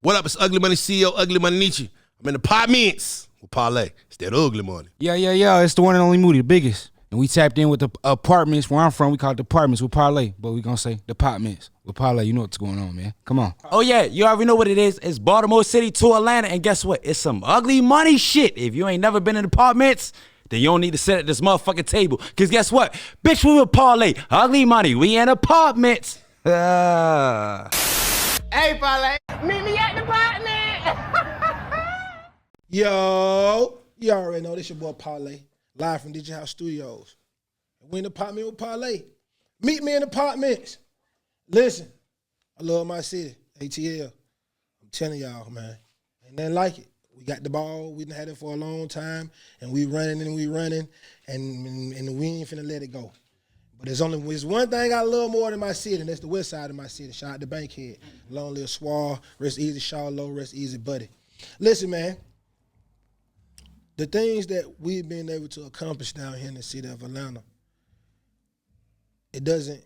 What up? It's Ugly Money CEO, Ugly Money Nietzsche. I'm in the Partments with Parlae. It's that ugly money. Yeah. It's the one and only Moody, the biggest. And we tapped in with the Apartments. Where I'm from, we call it the Partments with Parlay. But we gonna say the Partments with Parlay. You know what's going on, man. Come on. Oh, yeah. You already know what it is. It's Baltimore City to Atlanta. And guess what? It's some ugly money shit. If you ain't never been in Apartments, then you don't need to sit at this motherfucking table. Because guess what? Bitch, we with Parlay. Ugly money. We in Apartments. Hey, Parlay, meet me at the Partment. Yo, you already know this your boy Parlay, live from DJ House Studios. We in the Apartment with Parlay. Meet me in the Apartments. Listen, I love my city, ATL. I'm telling y'all, man, ain't nothing like it. We got the ball. We done had it for a long time, and we running, and we ain't finna let it go. But there's one thing I love more than my city, and that's the west side of my city. Shout out to Bankhead. Long live Swall, rest easy, Shaw Low, rest easy, buddy. Listen, man, the things that we've been able to accomplish down here in the city of Atlanta, it doesn't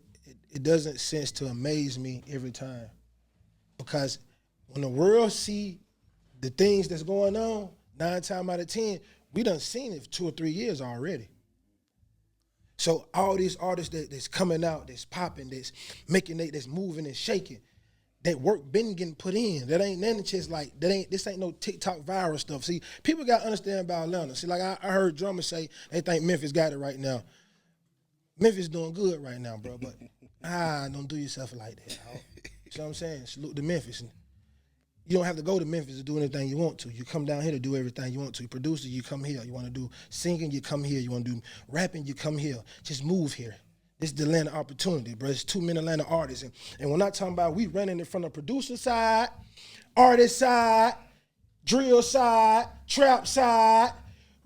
sense to amaze me every time. Because when the world see the things that's going on, 9 times out of 10, we done seen it for 2 or 3 years already. So all these artists that's coming out, that's popping, that's making it, that's moving and shaking, that work been getting put in. That ain't nothing just like, this ain't no TikTok viral stuff. See, people got to understand about Atlanta. See, like I heard drummers say they think Memphis got it right now. Memphis doing good right now, bro, but don't do yourself like that. You know what I'm saying? Salute to Memphis. You don't have to go to Memphis to do anything you want to. You come down here to do everything you want to. Producer, you come here. You want to do singing, you come here. You want to do rapping, you come here. Just move here. This is the Atlanta opportunity, bro. There's too many Atlanta artists. And we're not talking about we running in front of producer side, artist side, drill side, trap side,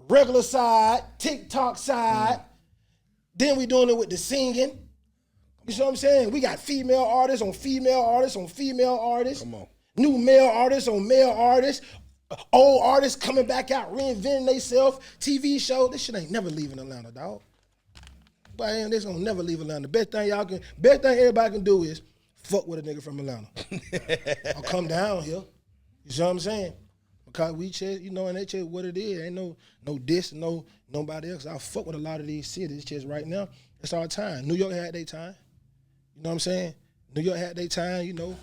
regular side, TikTok side. Then we doing it with the singing. You see what I'm saying? We got female artists on female artists on female artists. Come on. New male artists on male artists, old artists coming back out, reinventing themselves, TV show. This shit ain't never leaving Atlanta, dog. But this gonna never leave Atlanta. Best thing everybody can do is fuck with a nigga from Atlanta. Or come down here. You see what I'm saying? Because we just, and that's just what it is. Ain't no diss, nobody else. I fuck with a lot of these cities. It's just right now, it's our time. New York had their time. You know what I'm saying? New York had their time, you go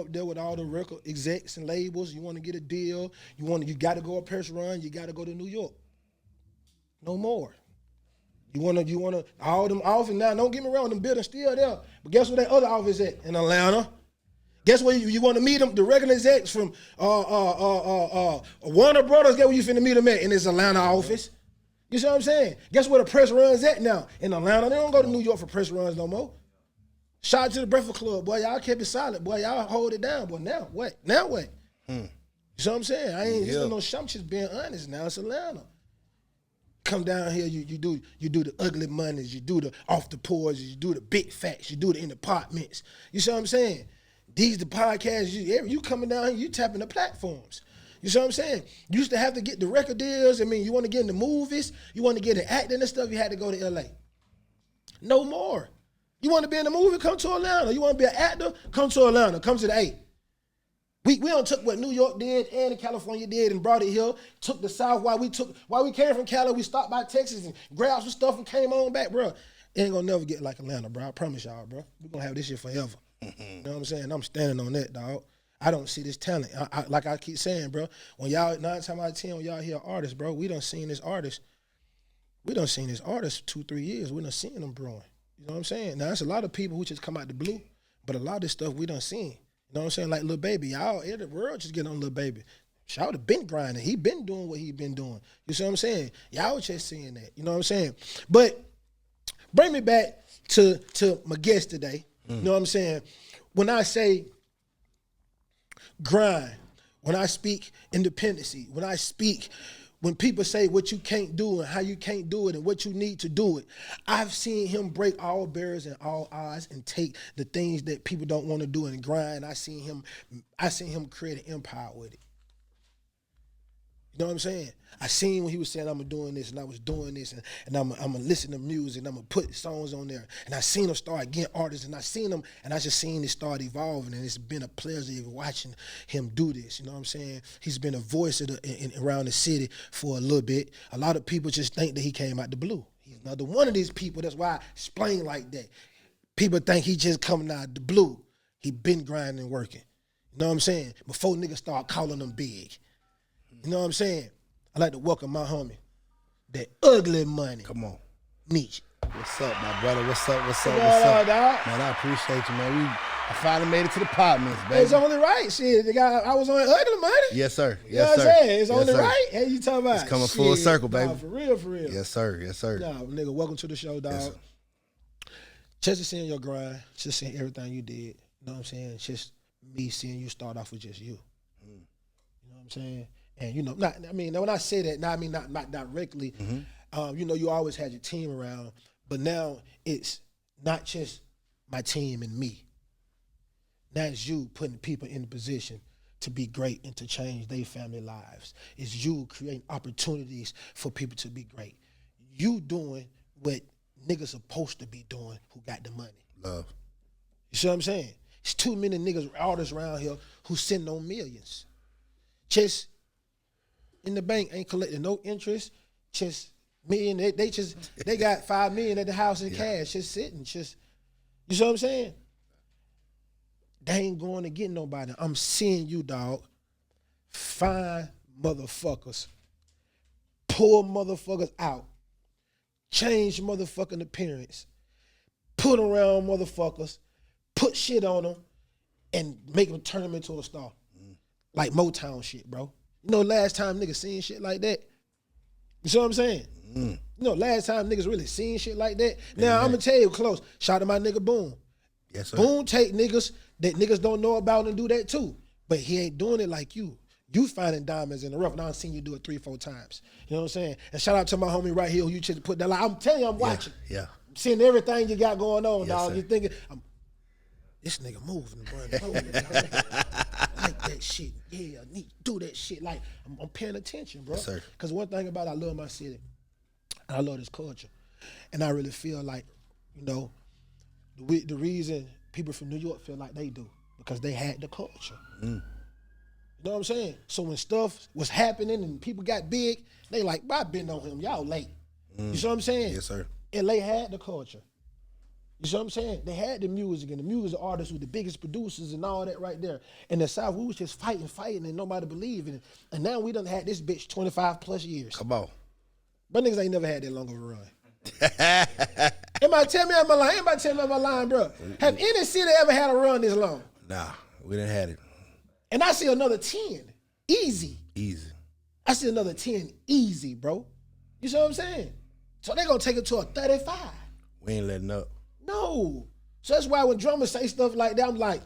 up there with all the record execs and labels. You want to get a deal. You got to go a press run. You got to go to New York. No more. You want to all them offices now. Don't get me wrong, them buildings still there. But guess where that other office at in Atlanta? Guess where you want to meet them? The regular execs from Warner Brothers. Guess where you finna meet them at in this Atlanta office? You see what I'm saying? Guess where the press runs at now in Atlanta? They don't go to New York for press runs no more. Shout out to the Breakfast Club, boy. Y'all kept it solid, boy. Y'all hold it down, boy. Now what? You see what I'm saying? I'm just being honest now. It's Atlanta. Come down here, you do the ugly monies, you do the off the porches, you do the big facts, you do the in the Apartments. You see what I'm saying? These the podcasts, you coming down here, you tapping the platforms. You see what I'm saying? You used to have to get the record deals. I mean, you want to get in the movies, you want to get in acting and stuff, you had to go to LA. No more. You want to be in the movie? Come to Atlanta. You want to be an actor? Come to Atlanta. Come to the A. We don't took what New York did and California did and brought it here. Took the South. While we came from Cali, we stopped by Texas and grabbed some stuff and came on back, bro. It ain't gonna never get like Atlanta, bro. I promise y'all, bro. We're gonna have this shit forever. You know what I'm saying? I'm standing on that, dog. I don't see this talent. Like I keep saying, bro. When y'all 9 times out of 10, when y'all hear artists, bro, we done seen this artist. We done seen this artist 2-3 years. We done seen them growing. You know what I'm saying? Now, there's a lot of people who just come out the blue, but a lot of this stuff we done seen. You know what I'm saying? Like Lil Baby. Y'all, the world just getting on Lil Baby. Shout have been grinding. He been doing what he been doing. You see what I'm saying? Y'all just seeing that. You know what I'm saying? But bring me back to my guest today. You know what I'm saying? When I say grind, when I speak independency, when people say what you can't do and how you can't do it and what you need to do it, I've seen him break all barriers and all odds and take the things that people don't want to do and grind. I seen him create an empire with it. know what I'm saying? I seen when he was saying I'm doing this and I was doing this and I'm gonna listen to music and I'm gonna put songs on there. And I seen him start getting artists and I seen him and I just seen it start evolving and it's been a pleasure even watching him do this. You know what I'm saying? He's been a voice of around the city for a little bit. A lot of people just think that he came out the blue. He's another one of these people. That's why I explain like that. People think he just coming out the blue. He been grinding and working. You know what I'm saying? Before niggas start calling him big. You know what I'm saying? I like to welcome my homie, that ugly money. Come on. Nietzsche. What's up, my brother? What's up? What's up? Dog? Man, I appreciate you, man. I finally made it to the Partments, baby. It's only right. Shit, I was on ugly money. Yes, sir. You know what I'm saying? It's only right. Hey, you talking about? It's coming full circle, baby. Nah, for real, for real. Yes, sir. Yes, sir. Nah, nigga, welcome to the show, dog. Yes, just seeing your grind, just seeing everything you did. You know what I'm saying? Just me seeing you start off with just you. You know what I'm saying? And you know, when I say that, I mean not directly. You know, you always had your team around, but now it's not just my team and me. Now it's you putting people in the position to be great and to change their family lives. It's you creating opportunities for people to be great. You doing what niggas supposed to be doing who got the money. Love. You see what I'm saying? It's too many niggas, artists around here who sitting on millions. Just in the bank, ain't collecting no interest. Just million, they got $5 million at the house in cash, just sitting, just, you see what I'm saying? They ain't going to get nobody. I'm seeing you, dog. Find motherfuckers. Pull motherfuckers out. Change motherfucking appearance. Put around motherfuckers. Put shit on them. And make them turn them into a star. Like Motown shit, bro. You know, last time niggas seen shit like that? You see what I'm saying? You know, last time niggas really seen shit like that? Now, I'm going to tell you close. Shout out to my nigga Boom. Yes, sir. Boom take niggas that niggas don't know about and do that too. But he ain't doing it like you. You finding diamonds in the rough. Now I've seen you do it 3-4 times. You know what I'm saying? And shout out to my homie right here who you just put that line. I'm telling you, I'm watching. Yeah. I'm seeing everything you got going on, dog. Sir. You're thinking, this nigga moving, bro. I like that shit. Yeah, I need to do that shit. Like, I'm paying attention, bro. Yes, sir. Because one thing about it, I love my city. And I love this culture. And I really feel like, you know, the reason people from New York feel like they do, because they had the culture. You know what I'm saying? So when stuff was happening and people got big, they like, bro, I been on him. Y'all late. You see what I'm saying? Yes, sir. LA had the culture. You see what I'm saying? They had the music, and the music artists were the biggest producers and all that right there. In the South, we was just fighting, and nobody believed in it. And now we done had this bitch 25 plus years. Come on. But niggas ain't never had that long of a run. Anybody tell me I'm lying? Anybody tell me I'm lying, bro? Have any city ever had a run this long? Nah, we didn't have it. And I see another 10. Easy. Easy. I see another 10 easy, bro. You see what I'm saying? So they gonna take it to a 35. We ain't letting up. No. So that's why when drummers say stuff like that, I'm like,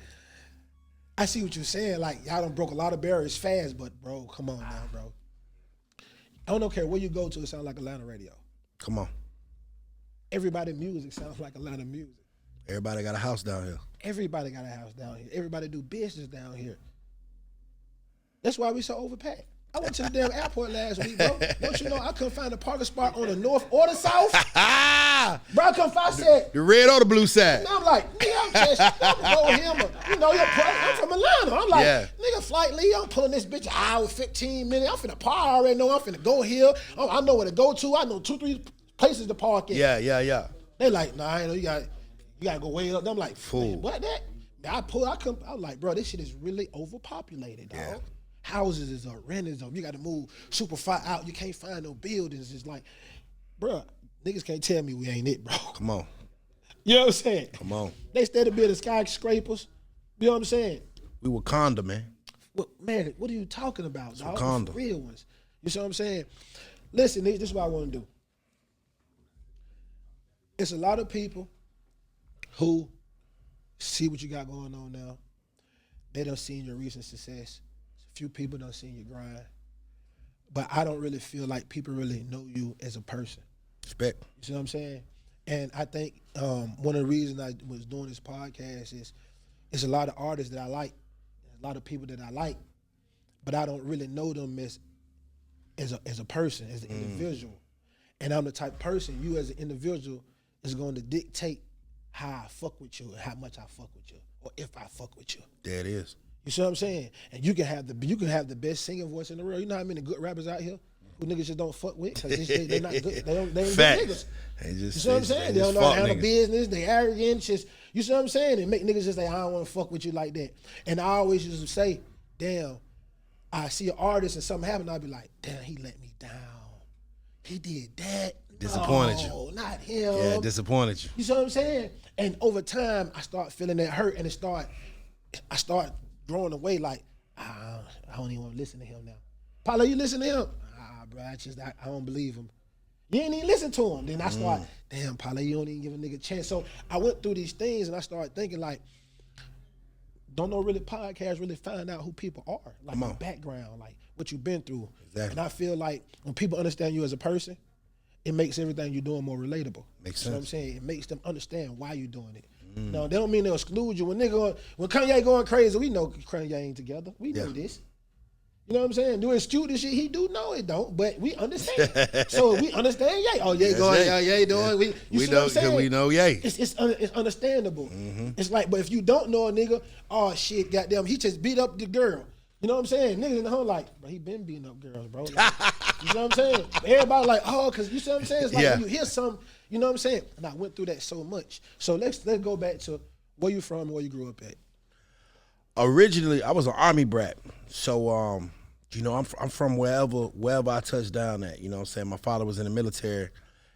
I see what you're saying. Like, y'all done broke a lot of barriers fast, but bro, come on now, bro. I don't care where you go to, it sounds like Atlanta radio. Come on. Everybody music sounds like Atlanta music. Everybody got a house down here. Everybody got a house down here. Everybody do business down here. That's why we so overpacked. I went to the damn airport last week, bro. Don't you know I couldn't find a parking spot on the north or the south? Bro, I couldn't find, I said, The red or the blue side? and I'm like, nigga, I'm going him. You know, I'm from Atlanta. I'm like, nigga, flight leave. I'm pulling this bitch an hour, 15 minutes. I'm finna park. I already know I'm finna go here. I know where to go to. I know 2-3 places to park in. Yeah. They like, nah, I know you gotta go way up. I'm like, Fool. What that? I was like, bro, this shit is really overpopulated, dog. Yeah. Houses is up, rent is up. You got to move super far out. You can't find no buildings. It's like, bro, niggas can't tell me we ain't it, bro. Come on. You know what I'm saying? Come on. They steady building skyscrapers. You know what I'm saying? We Wakanda, man. Well, man, what are you talking about, dog? Wakanda. The real ones. You see what I'm saying? Listen, this is what I want to do. It's a lot of people who see what you got going on now. They done seen your recent success. A few people done seen your grind. But I don't really feel like people really know you as a person. Respect. You see what I'm saying? And I think one of the reasons I was doing this podcast is it's a lot of artists that I like, a lot of people that I like, but I don't really know them as as a person, as an individual. And I'm the type of person, you as an individual is going to dictate how I fuck with you and how much I fuck with you, or if I fuck with you. There it is. You see what I'm saying? And you can have the best singing voice in the world. You know how many good rappers out here who niggas just don't fuck with because they're not good. They ain't good niggas. You see what I'm saying? They don't know how to handle business. They arrogant. Just, you see what I'm saying? And make niggas just say, I don't want to fuck with you like that. And I always used to say, damn, I see an artist and something happen, I'll be like, damn, he let me down. He did that. Disappointed you. Not him. Yeah, disappointed you. You see what I'm saying? And over time, I start feeling that hurt, and I start drawing away like, I don't even want to listen to him now. Parlay, you listen to him? Bro, I don't believe him. You ain't even listen to him. Then I start, damn, Parlay, you don't even give a nigga a chance. So I went through these things, and I started thinking like, don't know really podcasts really find out who people are, like your background, like what you've been through. Exactly. And I feel like when people understand you as a person, it makes everything you're doing more relatable. Makes sense. You know what I'm saying? It makes them understand why you're doing it. No, they don't mean they'll exclude you. When Kanye going crazy, we know Kanye ain't together. We know this. You know what I'm saying? Do it excuse this shit? He do know it don't, but we understand. So we understand Ye. Oh, Ye going, Ye doing. We know, because we know Ye. It's understandable. It's like, but if you don't know a nigga, oh shit, goddamn, he just beat up the girl. You know what I'm saying? Niggas in the home like, bro, he been beating up girls, bro. Like, you know what I'm saying? But everybody like, oh, because you see what I'm saying? It's like when you hear something, you know what I'm saying? And I went through that so much. So let's go back to where you from, where you grew up at. Originally, I was an Army brat. So, you know, I'm from wherever I touched down at. You know what I'm saying? My father was in the military,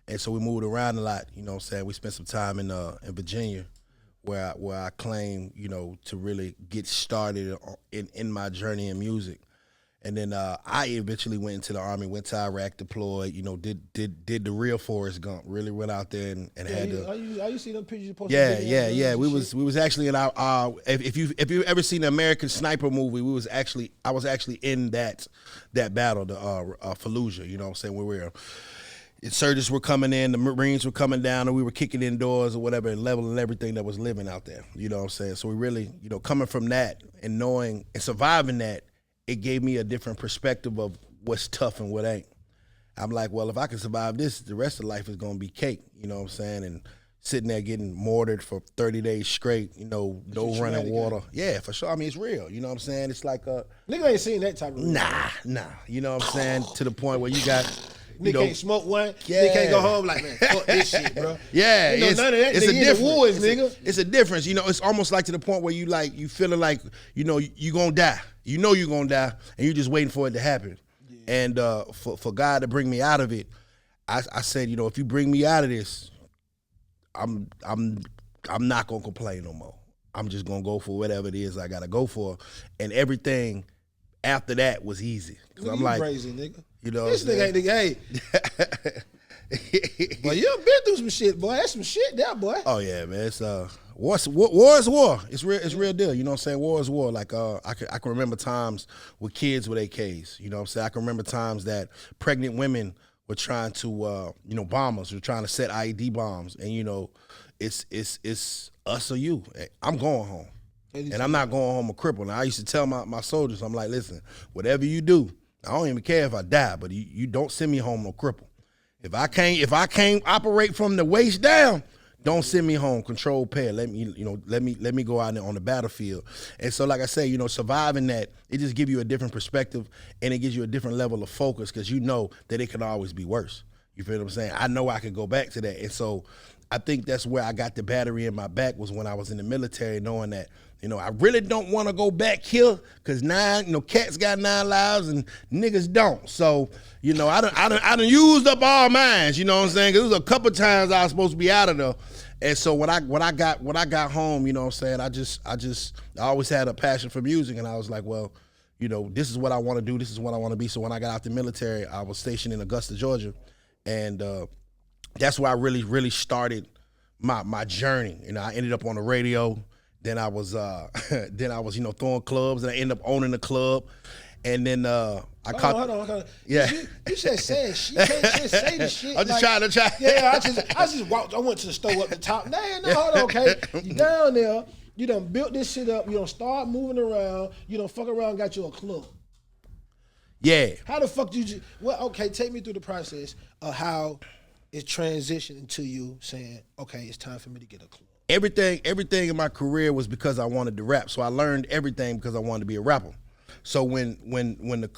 and so we moved around a lot. You know what I'm saying? We spent some time in Virginia, where I claim, you know, to really get started in my journey in music. And then I eventually went into the Army, went to Iraq, deployed, you know, did the real Forrest Gump, really went out there and had to. I used to see them pictures you posted. Yeah. We was actually in our if you ever seen the American Sniper movie, I was actually in that battle, the Fallujah, you know what I'm saying, where we were. Insurgents were coming in, the Marines were coming down, and we were kicking in doors or whatever and leveling everything that was living out there. You know what I'm saying? So we really, you know, coming from that and knowing and surviving that, it gave me a different perspective of what's tough and what ain't. I'm like, well, if I can survive this, the rest of life is going to be cake. You know what I'm saying? And sitting there getting mortared for 30 days straight, you know, no running water. Yeah, for sure. I mean, it's real. You know what I'm saying? It's like nigga ain't seen that type of Nah. You know what I'm saying? To the point where you got... Nigga can't smoke one. Nigga can't go home like, man, fuck this shit, bro. Yeah, you know, none of that. It's a difference. Woods, nigga. It's a difference. You know, it's almost like to the point where you feeling like, you know, you gonna die. You know you gonna die, and you just waiting for it to happen. Yeah. And for God to bring me out of it, I said, you know, if you bring me out of this, I'm not gonna complain no more. I'm just gonna go for whatever it is I gotta go for, and everything after that was easy. Nigga, I'm like, crazy nigga. You know, this nigga ain't nigga. Hey, boy, you done been through some shit, boy. That's some shit there, boy. Oh yeah, man. It's war is war. It's real deal. You know what I'm saying? War is war. Like I can remember times with kids with AKs. You know what I'm saying? I can remember times that pregnant women were trying to bombers were trying to set IED bombs, and you know, it's us or you. I'm going home. And I'm not going home a cripple. Now, I used to tell my soldiers, I'm like, listen, whatever you do, I don't even care if I die, but you don't send me home no cripple. If I can't operate from the waist down, don't send me home. Control pair. Let me go out there on the battlefield. And so, like I say, you know, surviving that, it just gives you a different perspective, and it gives you a different level of focus because you know that it can always be worse. You feel what I'm saying? I know I could go back to that. And so I think that's where I got the battery in my back, was when I was in the military, knowing that, you know, I really don't want to go back here because cats got 9 lives and niggas don't. So, you know, I done used up all mine, you know what I'm saying? Because there was a couple times I was supposed to be out of there. And so when I got home, you know what I'm saying, I always had a passion for music, and I was like, well, you know, this is what I want to do, this is what I want to be. So when I got out the military, I was stationed in Augusta, Georgia, and that's where I really started my journey. You know, I ended up on the radio. Then I was throwing clubs, and I ended up owning a club. And then I caught. Hold on. Yeah. You said shit. You can't just say the shit. I'm just trying to. Yeah, I just walked. I went to the store up the top. No, hold on, okay. You down there. You done built this shit up. You done start moving around. You done fuck around, got you a club. Yeah. How the fuck you? Well, okay, take me through the process of how it transitioned into you saying, okay, it's time for me to get a club. Everything in my career was because I wanted to rap. So I learned everything because I wanted to be a rapper. So when the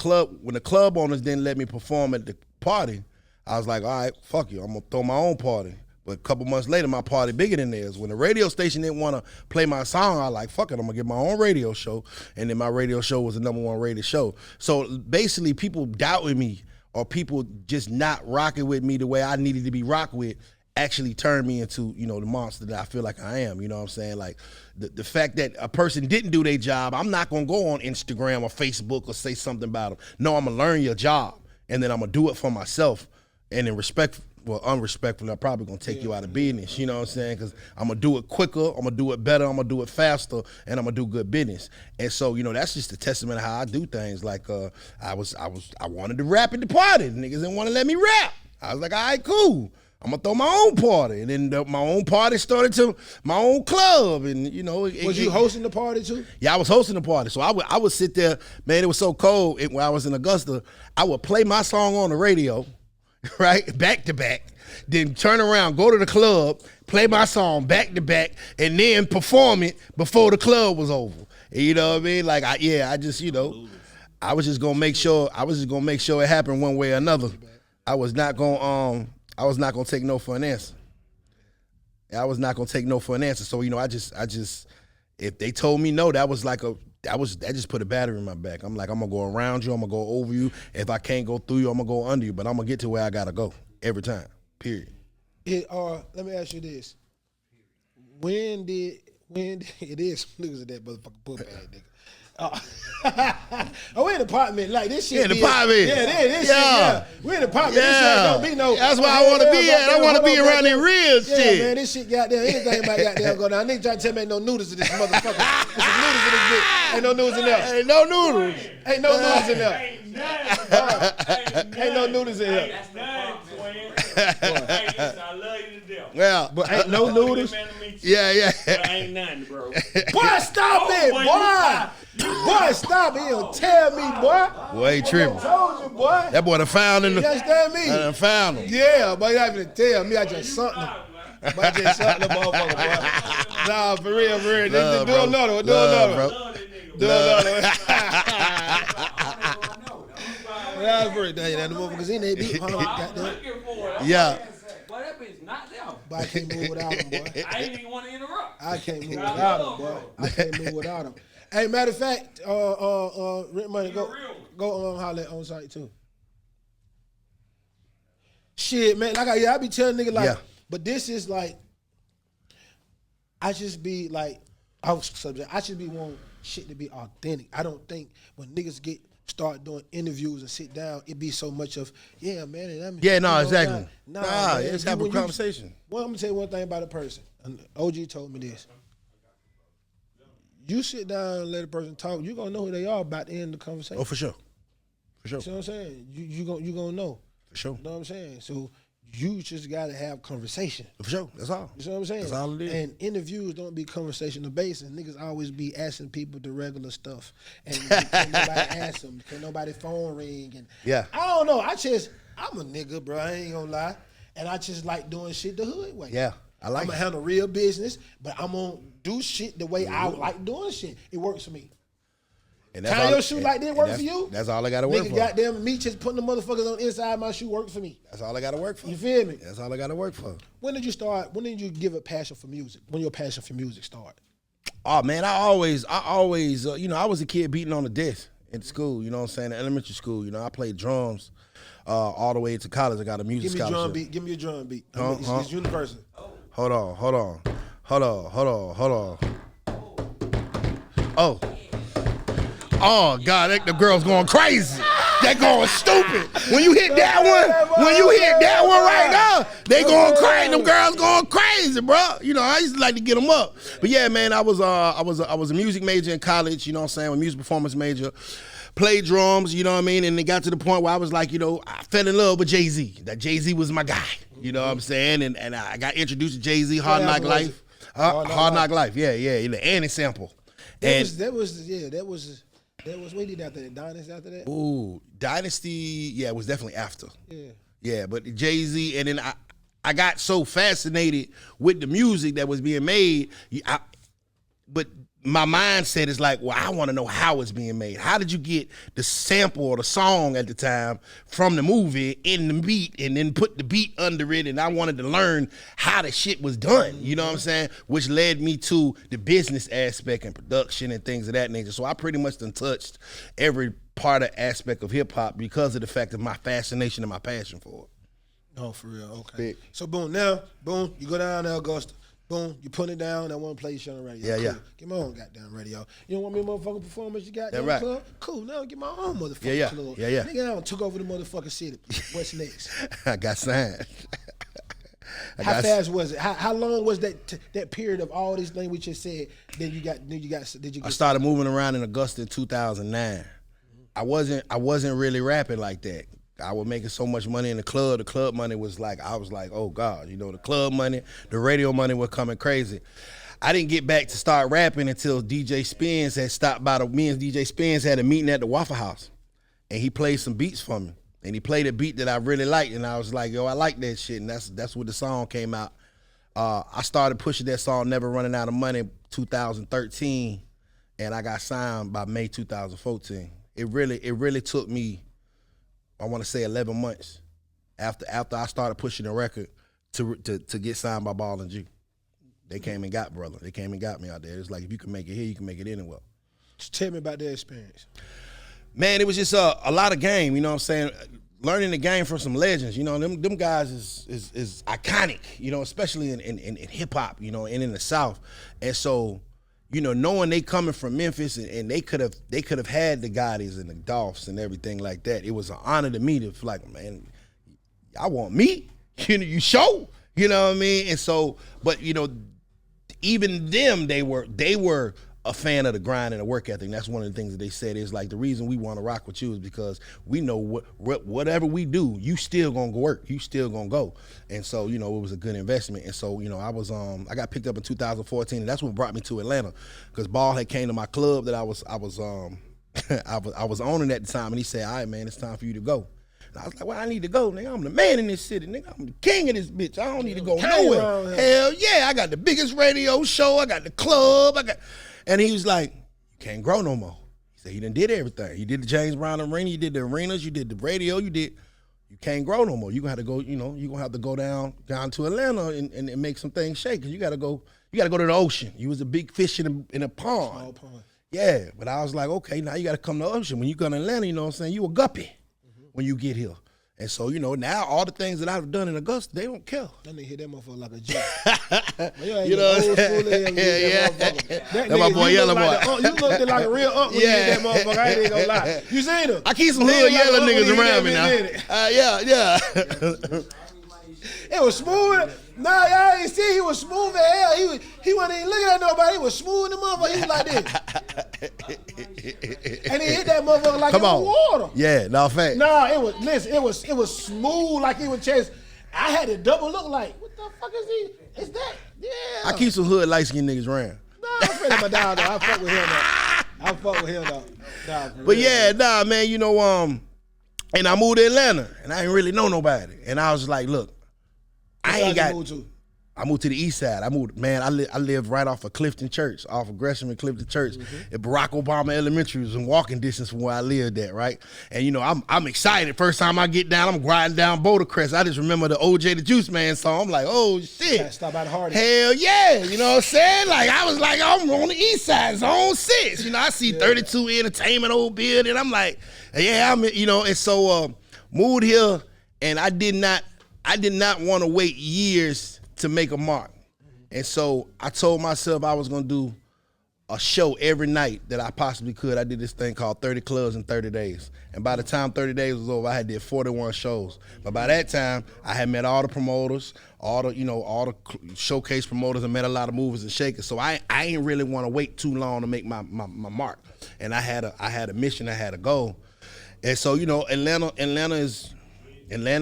club owners didn't let me perform at the party, I was like, all right, fuck you, I'm gonna throw my own party. But a couple months later, my party bigger than theirs. When the radio station didn't want to play my song, I was like, fuck it, I'm gonna get my own radio show. And then my radio show was the #1 rated show. So basically, people doubting me or people just not rocking with me the way I needed to be rocked with actually turned me into, the monster that I feel like I am. You know what I'm saying? Like the fact that a person didn't do their job, I'm not gonna go on Instagram or Facebook or say something about them. No, I'm gonna learn your job and then I'm gonna do it for myself. And in unrespectful, I'm probably gonna take you out of business. You know what I'm saying? Because I'm gonna do it quicker, I'm gonna do it better, I'm gonna do it faster, and I'm gonna do good business. And so, that's just a testament of how I do things. Like I wanted to rap at the party. The niggas didn't want to let me rap. I was like, all right, cool. I'm gonna throw my own party, and then my own party started to my own club, and Was you hosting the party too? Yeah, I was hosting the party, so I would sit there. Man, it was so cold when I was in Augusta. I would play my song on the radio, right, back to back, then turn around, go to the club, play my song back to back, and then perform it before the club was over. You know what I mean? Like I was just gonna make sure it happened one way or another. I was not gonna take no for an answer. I was not gonna take no for an answer. So I just if they told me no, that just put a battery in my back. I'm like, I'm gonna go around you, I'm gonna go over you. If I can't go through you, I'm gonna go under you. But I'm gonna get to where I gotta go every time. Period. Let me ask you this: When did it is niggas at that motherfucking book bag, nigga? We in the apartment like this shit. Yeah, the apartment. Yeah, this shit. Yeah, we in the apartment. Yeah. This shit don't be no. That's why I want to be at. I want to be around that real shit. Yeah, man, this shit goddamn anything about goddamn go down. Nigga trying to tell me ain't no noodles in this motherfucker. There's some noodles in this bitch. Ain't no noodles in there. Ain't no noodles. Ain't no noodles in there. Ain't no noodles in here. I love you to death. Yeah, but ain't no noodles. Yeah. But ain't nothing, bro. Boy, stop it, boy. Boy, stop it. He'll tell me, boy. Boy, he tripping. I told you, boy. That boy done found in the. You understand me? I done found him. Yeah, but you not even tell me. I just something. But I just something the motherfucker, boy. Nah, for real. Love, Do bro. another one. Do Love, another bro. one. Do another one. That's for it. That motherfuckers in there beat. Goddamn. Yeah. Boy, that bitch not there. But I can't move without him, boy. I ain't even want to interrupt. I can't move without him, boy. I can't move without him. Hey, matter of fact, Rent Money, go holler on site too. Shit, man, I be telling nigga like, but this is like, I just be like, I should be wanting shit to be authentic. I don't think when niggas start doing interviews and sit down, it be so much of, yeah, man. And Exactly. Nah, man, it's have a conversation. Well, I'm gonna tell you one thing about a person. And OG told me this. You sit down and let a person talk, you're gonna know who they are about the end of the conversation. Oh, for sure. You know what I'm saying? You gonna know. For sure. You know what I'm saying? So you just gotta have conversation. For sure. That's all. You know what I'm saying? That's all it is. And interviews don't be conversational based, and niggas always be asking people the regular stuff. And can nobody ask them? Can nobody phone ring? And Yeah. I don't know. I'm a nigga, bro. I ain't gonna lie. And I just like doing shit the hood way. Yeah. I like I'm it. gonna handle real business, but I'm gonna do shit the way I like doing shit. It works for me. And Tying your shoe like that work for you? That's all I gotta work Nigga, for. goddamn, me just putting the motherfuckers on the inside of my shoe work for me. That's all I gotta work for. You feel me? That's all I gotta work for. When did you give a passion for music? When your passion for music started? Oh man, I always, I was a kid beating on the desk in school. You know what I'm saying? In elementary school, I played drums all the way to college. I got a music scholarship. Give me a drum beat. Huh? It's universal. Hold on. Oh God, the girl's going crazy. They going stupid. When you hit that one right now, they going crazy. Them girls going crazy, bro. I used to like to get them up. But yeah, man, I was a music major in college. You know what I'm saying? A music performance major. Played drums. You know what I mean? And it got to the point where I was like, I fell in love with Jay-Z. That Jay-Z was my guy. You know what I'm saying? And I got introduced to Jay-Z, Hard Knock Life. Hard Knock Life. Yeah, the Annie sample. That was That was what he did after that. Dynasty after that. Ooh, Dynasty, yeah, it was definitely after. Yeah. Yeah, but Jay-Z, and then I got so fascinated with the music that was being made, but my mindset is like, well, I want to know how it's being made. How did you get the sample or the song at the time from the movie in the beat and then put the beat under it? And I wanted to learn how the shit was done, you know what I'm saying? Which led me to the business aspect and production and things of that nature. So I pretty much done touched every part of aspect of hip hop because of the fact of my fascination and my passion for it. Oh, for real. Okay. Big. So boom, you go down to Augusta. Boom, you put it down. I want to play your shit on the radio. Yeah, cool. yeah. Get my own goddamn radio. You don't want me to motherfucking perform as you got in the right. club? Cool. Now get my own motherfucking club. Yeah. Nigga, I done took over the motherfucking city. What's next? I got signed. How fast was it? How long was that period of all these things we just said? Did you get? I started moving around in Augusta in 2009. I wasn't really rapping like that. I was making so much money in the club. The club money was like, I was like, oh God, you know, the club money, the radio money was coming crazy. I didn't get back to start rapping until DJ Spence had stopped by. Me and DJ Spence had a meeting at the Waffle House, and he played some beats for me. And he played a beat that I really liked, and I was like, yo, I like that shit, and that's what the song came out. I started pushing that song, Never Running Out of Money, 2013, and I got signed by May 2014. It really took me, I want to say 11 months after I started pushing the record to get signed by Ball and G. They came and got brother. They came and got me out there. It's like, if you can make it here, you can make it anywhere. Just tell me about that experience. Man, it was just a lot of game, you know what I'm saying? Learning the game from some legends, you know, them guys is iconic, you know, especially in hip hop, you know, and in the South. And so, you know, knowing they coming from Memphis and they could have had the Gottis and the Dolphs and everything like that, it was an honor to me to feel like, man, y'all want me? You show, you know what I mean? And so, but you know, even them, they were a fan of the grind and the work ethic. And that's one of the things that they said is like, the reason we want to rock with you is because we know whatever we do, you still gonna work, you still gonna go. And so, you know, it was a good investment. And so, you know, I got picked up in 2014, and that's what brought me to Atlanta, because Ball had came to my club that I was owning at the time, and he said, all right, man, it's time for you to go. And I was like, well, I need to go, nigga. I'm the man in this city, nigga. I'm the king of this bitch. I don't need to go nowhere. Hell yeah, I got the biggest radio show. I got the club. And he was like, you can't grow no more. He said he done did everything. He did the James Brown Arena. You did the arenas. You did the radio. You can't grow no more. You gonna have to go. You know, you gonna have to go down to Atlanta and make some things shake. Cause you gotta go to the ocean. You was a big fish in a pond. Small pond. Yeah, but I was like, okay, now you gotta come to the ocean. When you go to Atlanta, you know what I'm saying? You a guppy when you get here. And so, you know, now all the things that I've done in Augusta, they don't care. That nigga hit that motherfucker like a jet. You know what I'm saying? Yeah. That's my boy, Yellow Boy. You looked like a real when you hit that motherfucker. I ain't gonna lie. You seen him? I keep some hood yellow niggas around me now. Yeah. It was smooth. Nah, y'all ain't see he was smooth as hell. He wasn't even looking at nobody. He was smooth in the motherfucker. He was like this. And he hit that motherfucker like it was water. Yeah, no fact. Nah, it was smooth like he was chasing. I had to double look like, what the fuck is he? Is that? Yeah. I keep some hood light skinned niggas around. Nah, I'm friendly with my dog though. I fuck with him though. But yeah, nah, man, you know, and I moved to Atlanta and I didn't really know nobody. And I was like, look, I moved to the east side. I lived right off of Clifton Church, off of Gresham and Clifton Church. At Barack Obama Elementary was in walking distance from where I lived at, right? And you know, I'm excited. First time I get down, I'm riding down Boulder Crest. I just remember the OJ the Juice Man song. I'm like, oh shit. Stop by the Hardy. Hell yeah. You know what I'm saying? Like I was like, I'm on the east side, zone 6. You know, I see 32 Entertainment old building. I'm like, yeah, you know, and so moved here, and I did not want to wait years to make a mark. And so I told myself I was going to do a show every night that I possibly could. I did this thing called 30 Clubs in 30 Days. And by the time 30 days was over, I had did 41 shows. But by that time, I had met all the promoters, all the showcase promoters, and met a lot of movers and shakers. So I ain't really want to wait too long to make my mark. And I had a mission, I had a goal. And so, you know, Atlanta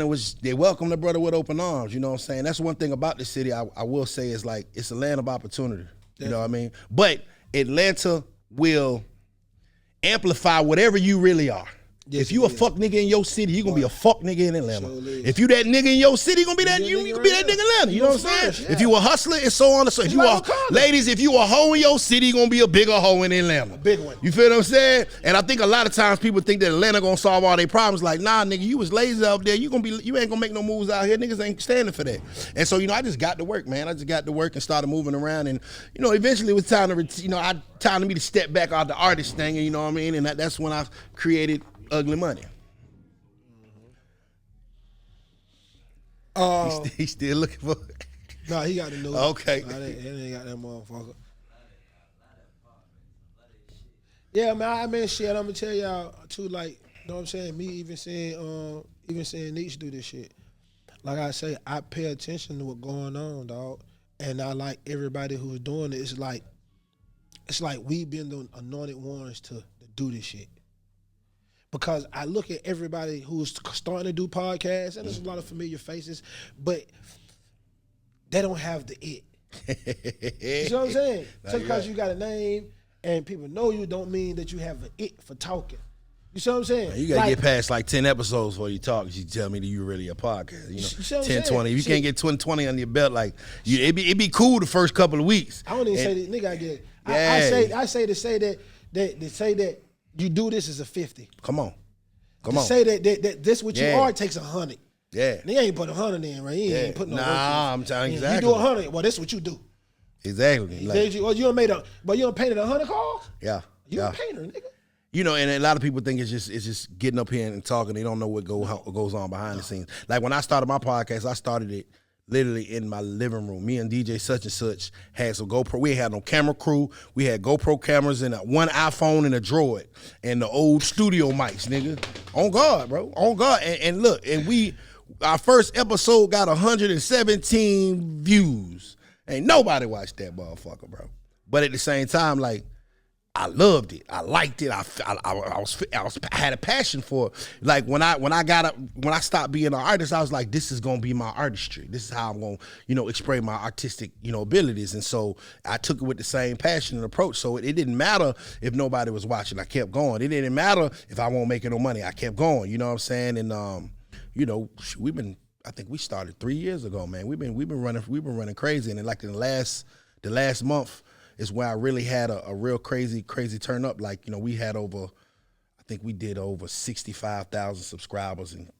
was, they welcome the brother with open arms, you know what I'm saying? That's one thing about the city I will say is like, it's a land of opportunity, you know what I mean? But Atlanta will amplify whatever you really are. Yes, if you a it is. fuck nigga in your city, you gonna be a fuck nigga in Atlanta. Sure is. If you that nigga in your city, you gonna be that You you that can nigga be right that nigga in there. Atlanta. You know what I'm saying? First, yeah. If you a hustler and so on and so. If you like are Wakanda. ladies, if you a hoe in your city, you gonna be a bigger hoe in Atlanta. A big one. You feel what I'm saying? And I think a lot of times people think that Atlanta gonna solve all their problems. Like, nah, nigga, you was lazy out there. You ain't gonna make no moves out here. Niggas ain't standing for that. And so, I just got to work, man. I just got to work and started moving around. And, eventually it was time to, time to me to step back out the artist thing. And you know what I mean? And that's when I created Ugly Money. He's still looking for it. Nah, he got the new. Okay. Nah, he ain't got that motherfucker. Yeah, man. I mean, shit. I'm gonna tell y'all too. Like, you know what I'm saying? Me even seeing Nietzsche do this shit. Like I say, I pay attention to what's going on, dog. And I like everybody who's doing it. It's like we've been the anointed ones to do this shit. Because I look at everybody who's starting to do podcasts, and there's a lot of familiar faces, but they don't have the it. You know what I'm saying? Just because you got a name and people know you don't mean that you have an it for talking. You see what I'm saying? You gotta get past like 10 episodes before you talk. You tell me that you really a podcast. You see what I'm 10, saying? 20. If you can't get 20 under your belt, like it be cool the first couple of weeks. I don't even say that, nigga. I get it. Yeah. I say that you do this as a 50. Come on. Say that this what you are takes 100. Yeah. And he ain't put 100 in, right? He ain't put no work in. I'm telling you exactly. You do 100. Well, this what you do. Exactly. Like, you done painted 100 cars? Yeah. You a painter, nigga. And a lot of people think it's just getting up here and talking. They don't know what goes on behind the scenes. Like when I started my podcast, I started it literally in my living room. Me and DJ such and such had some GoPro. We ain't had no camera crew. We had GoPro cameras and one iPhone and a Droid and the old studio mics, nigga. On God, bro. On God. And look, our first episode got 117 views. Ain't nobody watched that motherfucker, bro. But at the same time, like, I loved it. I liked it. I had a passion for it. Like when I stopped being an artist, I was like, this is gonna be my artistry. This is how I'm gonna, express my artistic, abilities. And so I took it with the same passion and approach. So it didn't matter if nobody was watching. I kept going. It didn't matter if I won't make no money. I kept going. You know what I'm saying? And I think we started 3 years ago, man. We've been running crazy. And then like in the last month is where I really had a real crazy turn up. Like, we had we did over 65,000 subscribers in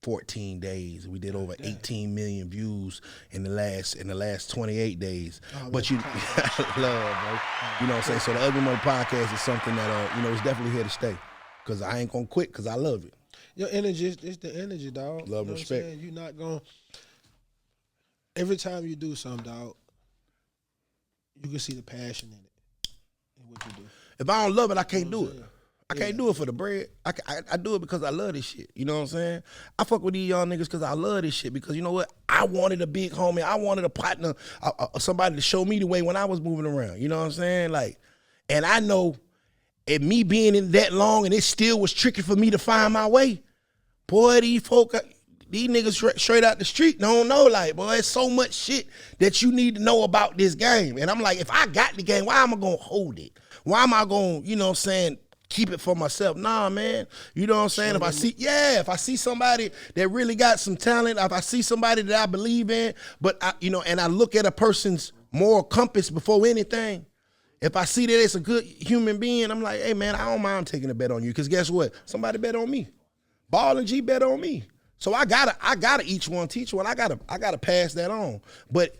14 days. We did over 18 million views in the last 28 days. But love, bro. You know what I'm saying? So the Ugly Money podcast is something that it's definitely here to stay. Cause I ain't gonna quit because I love it. Your energy, it's the energy, dog. Love, respect. You're not gonna. Every time you do something, dog, you can see the passion in it, in what you do. If I don't love it, I can't do it. I can't do it for the bread. I do it because I love this shit. You know what I'm saying? I fuck with these young niggas because I love this shit. Because you know what? I wanted a big homie. I wanted a partner, somebody to show me the way when I was moving around. You know what I'm saying? Like, and I know, and me being in that long, and it still was tricky for me to find my way. Boy, these niggas straight out the street don't know. Like, boy, it's so much shit that you need to know about this game. And I'm like, if I got the game, why am I gonna hold it? Why am I gonna, keep it for myself? Nah, man. You know what I'm saying? If I see somebody that really got some talent, if I see somebody that I believe in, but and I look at a person's moral compass before anything, if I see that it's a good human being, I'm like, hey man, I don't mind taking a bet on you. Cause guess what? Somebody bet on me. Ball and G bet on me. So I gotta each one teach one. I gotta pass that on. But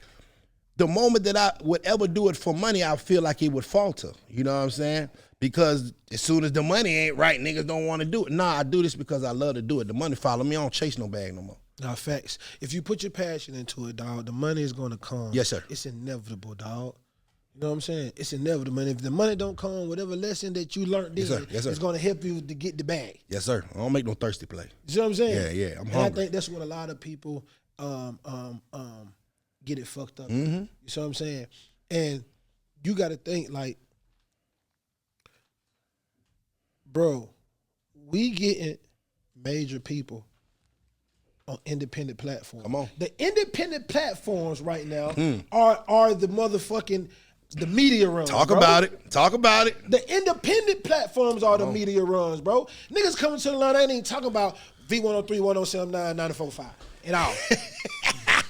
the moment that I would ever do it for money, I feel like it would falter. You know what I'm saying? Because as soon as the money ain't right, niggas don't want to do it. Nah, I do this because I love to do it. The money follow me. I don't chase no bag no more. Nah, facts. If you put your passion into it, dog, the money is gonna come. Yes, sir. It's inevitable, dog. You know what I'm saying? It's inevitable, man. If the money don't come, whatever lesson that you learned then, it's gonna help you to get the bag. Yes, sir. I don't make no thirsty play. You know what I'm saying? Yeah, I'm and hungry. I think that's what a lot of people get it fucked up. Mm-hmm. You see what I'm saying? And you got to think like, bro, we getting major people on independent platforms. Come on. The independent platforms right now are the motherfucking The media runs. Talk bro. about it. Talk about it. The independent platforms are the media runs, bro. Niggas coming to the line, they ain't even talking about V103, 1079, 945 at all.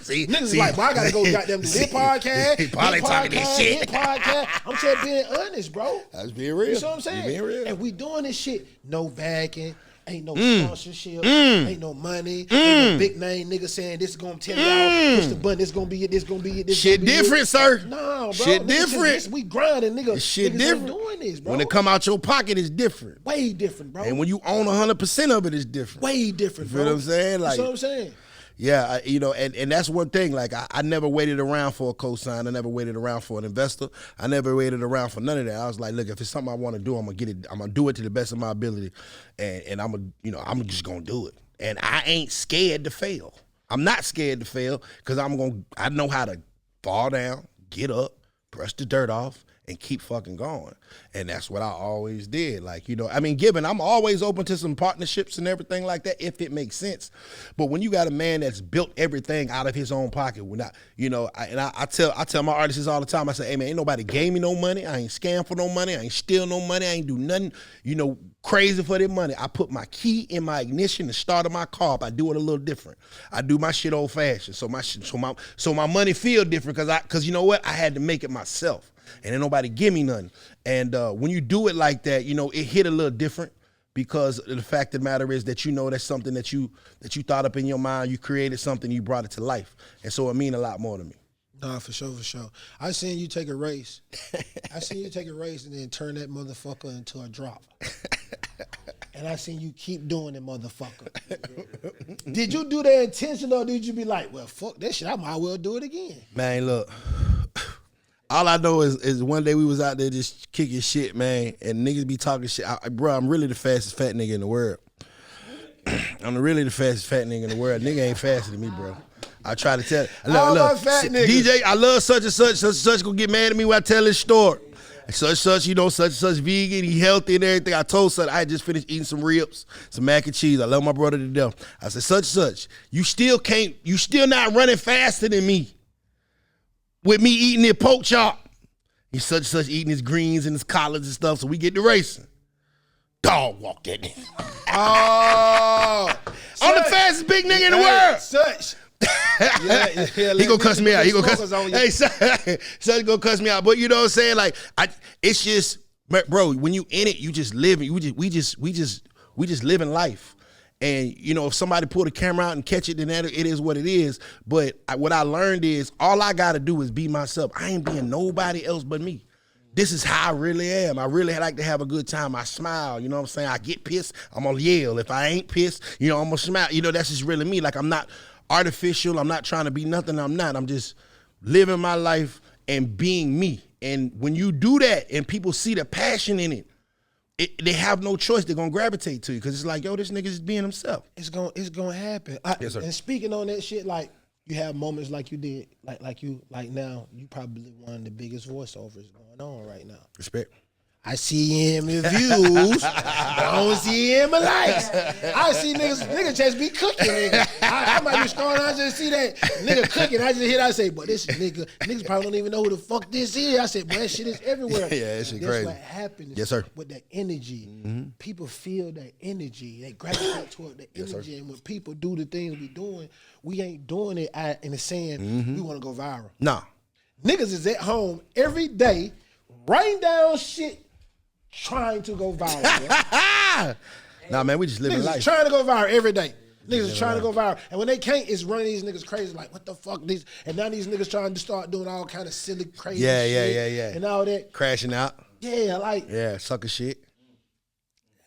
See, Niggas like, well, I gotta go goddamn do this podcast. He probably talking this shit. Podcast. I'm just being honest, bro. That's being real. You know what I'm saying? You being real. And we doing this shit, no backing, ain't no sponsorship, ain't no money, ain't no big name nigga saying this is gonna tell y'all, push the button, this gonna be it, this gonna be it, this Shit gonna be different, it. sir. No, bro. Shit Niggas different. Just, we grinding, nigga. This shit niggas different. Ain't doing this, bro. When it come out your pocket, it's different. Way different, bro. And when you own 100% of it, it's different. Way different, You bro. feel what I'm saying? Like, you know what I'm saying? yeah, and that's one thing. Like, I never waited around for a cosign. I never waited around for an investor. I never waited around for none of that. I was like, look, if it's something I want to do, I'm gonna get it. I'm gonna do it to the best of my ability, and I'm just gonna do it. And I ain't scared to fail. I'm not scared to fail because I know how to fall down, get up, brush the dirt off, and keep fucking going. And that's what I always did. Like, given I'm always open to some partnerships and everything like that if it makes sense. But when you got a man that's built everything out of his own pocket, I tell my artists all the time, I say, hey man, ain't nobody gave me no money. I ain't scam for no money. I ain't steal no money. I ain't do nothing, crazy for their money. I put my key in my ignition and started my car up. I do it a little different. I do my shit old fashioned. So my money feel different because you know what? I had to make it myself. And ain't nobody give me nothing. And when you do it like that, it hit a little different because the fact of the matter is that that's something that you thought up in your mind. You created something, you brought it to life. And so it mean a lot more to me. Nah, for sure. I seen you take a race. And then turn that motherfucker into a drop. And I seen you keep doing it, motherfucker. Did you do that intentional or did you be like, well, fuck that shit, I might well do it again? Man, look. All I know is one day we was out there just kicking shit, man, and niggas be talking shit. Bro, I'm really the fastest fat nigga in the world. I'm really the fastest fat nigga in the world. Nigga ain't faster than me, bro. I try to tell. Look, fat niggas. DJ, I love such and such gonna get mad at me when I tell this story. Such and such vegan, he healthy and everything. I told such, I had just finished eating some ribs, some mac and cheese. I love my brother to death. I said, such, you still not running faster than me. With me eating their pork chop. He's such eating his greens and his collards and stuff, so we get to racing. Dog walk that nigga. Oh. I'm the fastest big nigga in the world. Such. He gonna cuss me out. He gonna cuss. Hey, son gonna cuss me out. But you know what I'm saying? Like, it's just, bro. When you in it, you just live. We just living life. And if somebody pull the camera out and catch it, then it is what it is. But what I learned is all I gotta do is be myself. I ain't being nobody else but me. This is how I really am. I really like to have a good time. I smile, you know what I'm saying? I get pissed, I'm gonna yell. If I ain't pissed, I'm gonna smile. That's just really me. Like, I'm not artificial. I'm not trying to be nothing I'm not. I'm just living my life and being me. And when you do that and people see the passion in it, they have no choice. They're gonna gravitate to you because it's like, yo, this nigga is being himself. It's gonna happen. Yes, sir. And speaking on that shit, like you have moments like you did, like now, you probably one of the biggest voiceovers going on right now. Respect. I see him in views, but I don't see him in likes. I see niggas just be cooking. Nigga. I might be scrolling, I just see that nigga cooking. I just hear that, I say, but this niggas probably don't even know who the fuck this is. I said, but that shit is everywhere. Yeah, that shit That's crazy. what happens. Yes, sir. With that energy. Mm-hmm. People feel that energy. They gravitate toward the energy. And when people do the things we doing, we ain't doing it in the saying we want to go viral. Nah. Niggas is at home every day writing down shit trying to go viral. Nah, man, we just living Niggas life. is trying to go viral every day. Niggas is trying to go viral. And when they can't, it's running these niggas crazy. Like, what the fuck? And now these niggas trying to start doing all kind of silly, crazy shit. Yeah. And all that. Crashing out. Yeah, like. Yeah, sucker shit.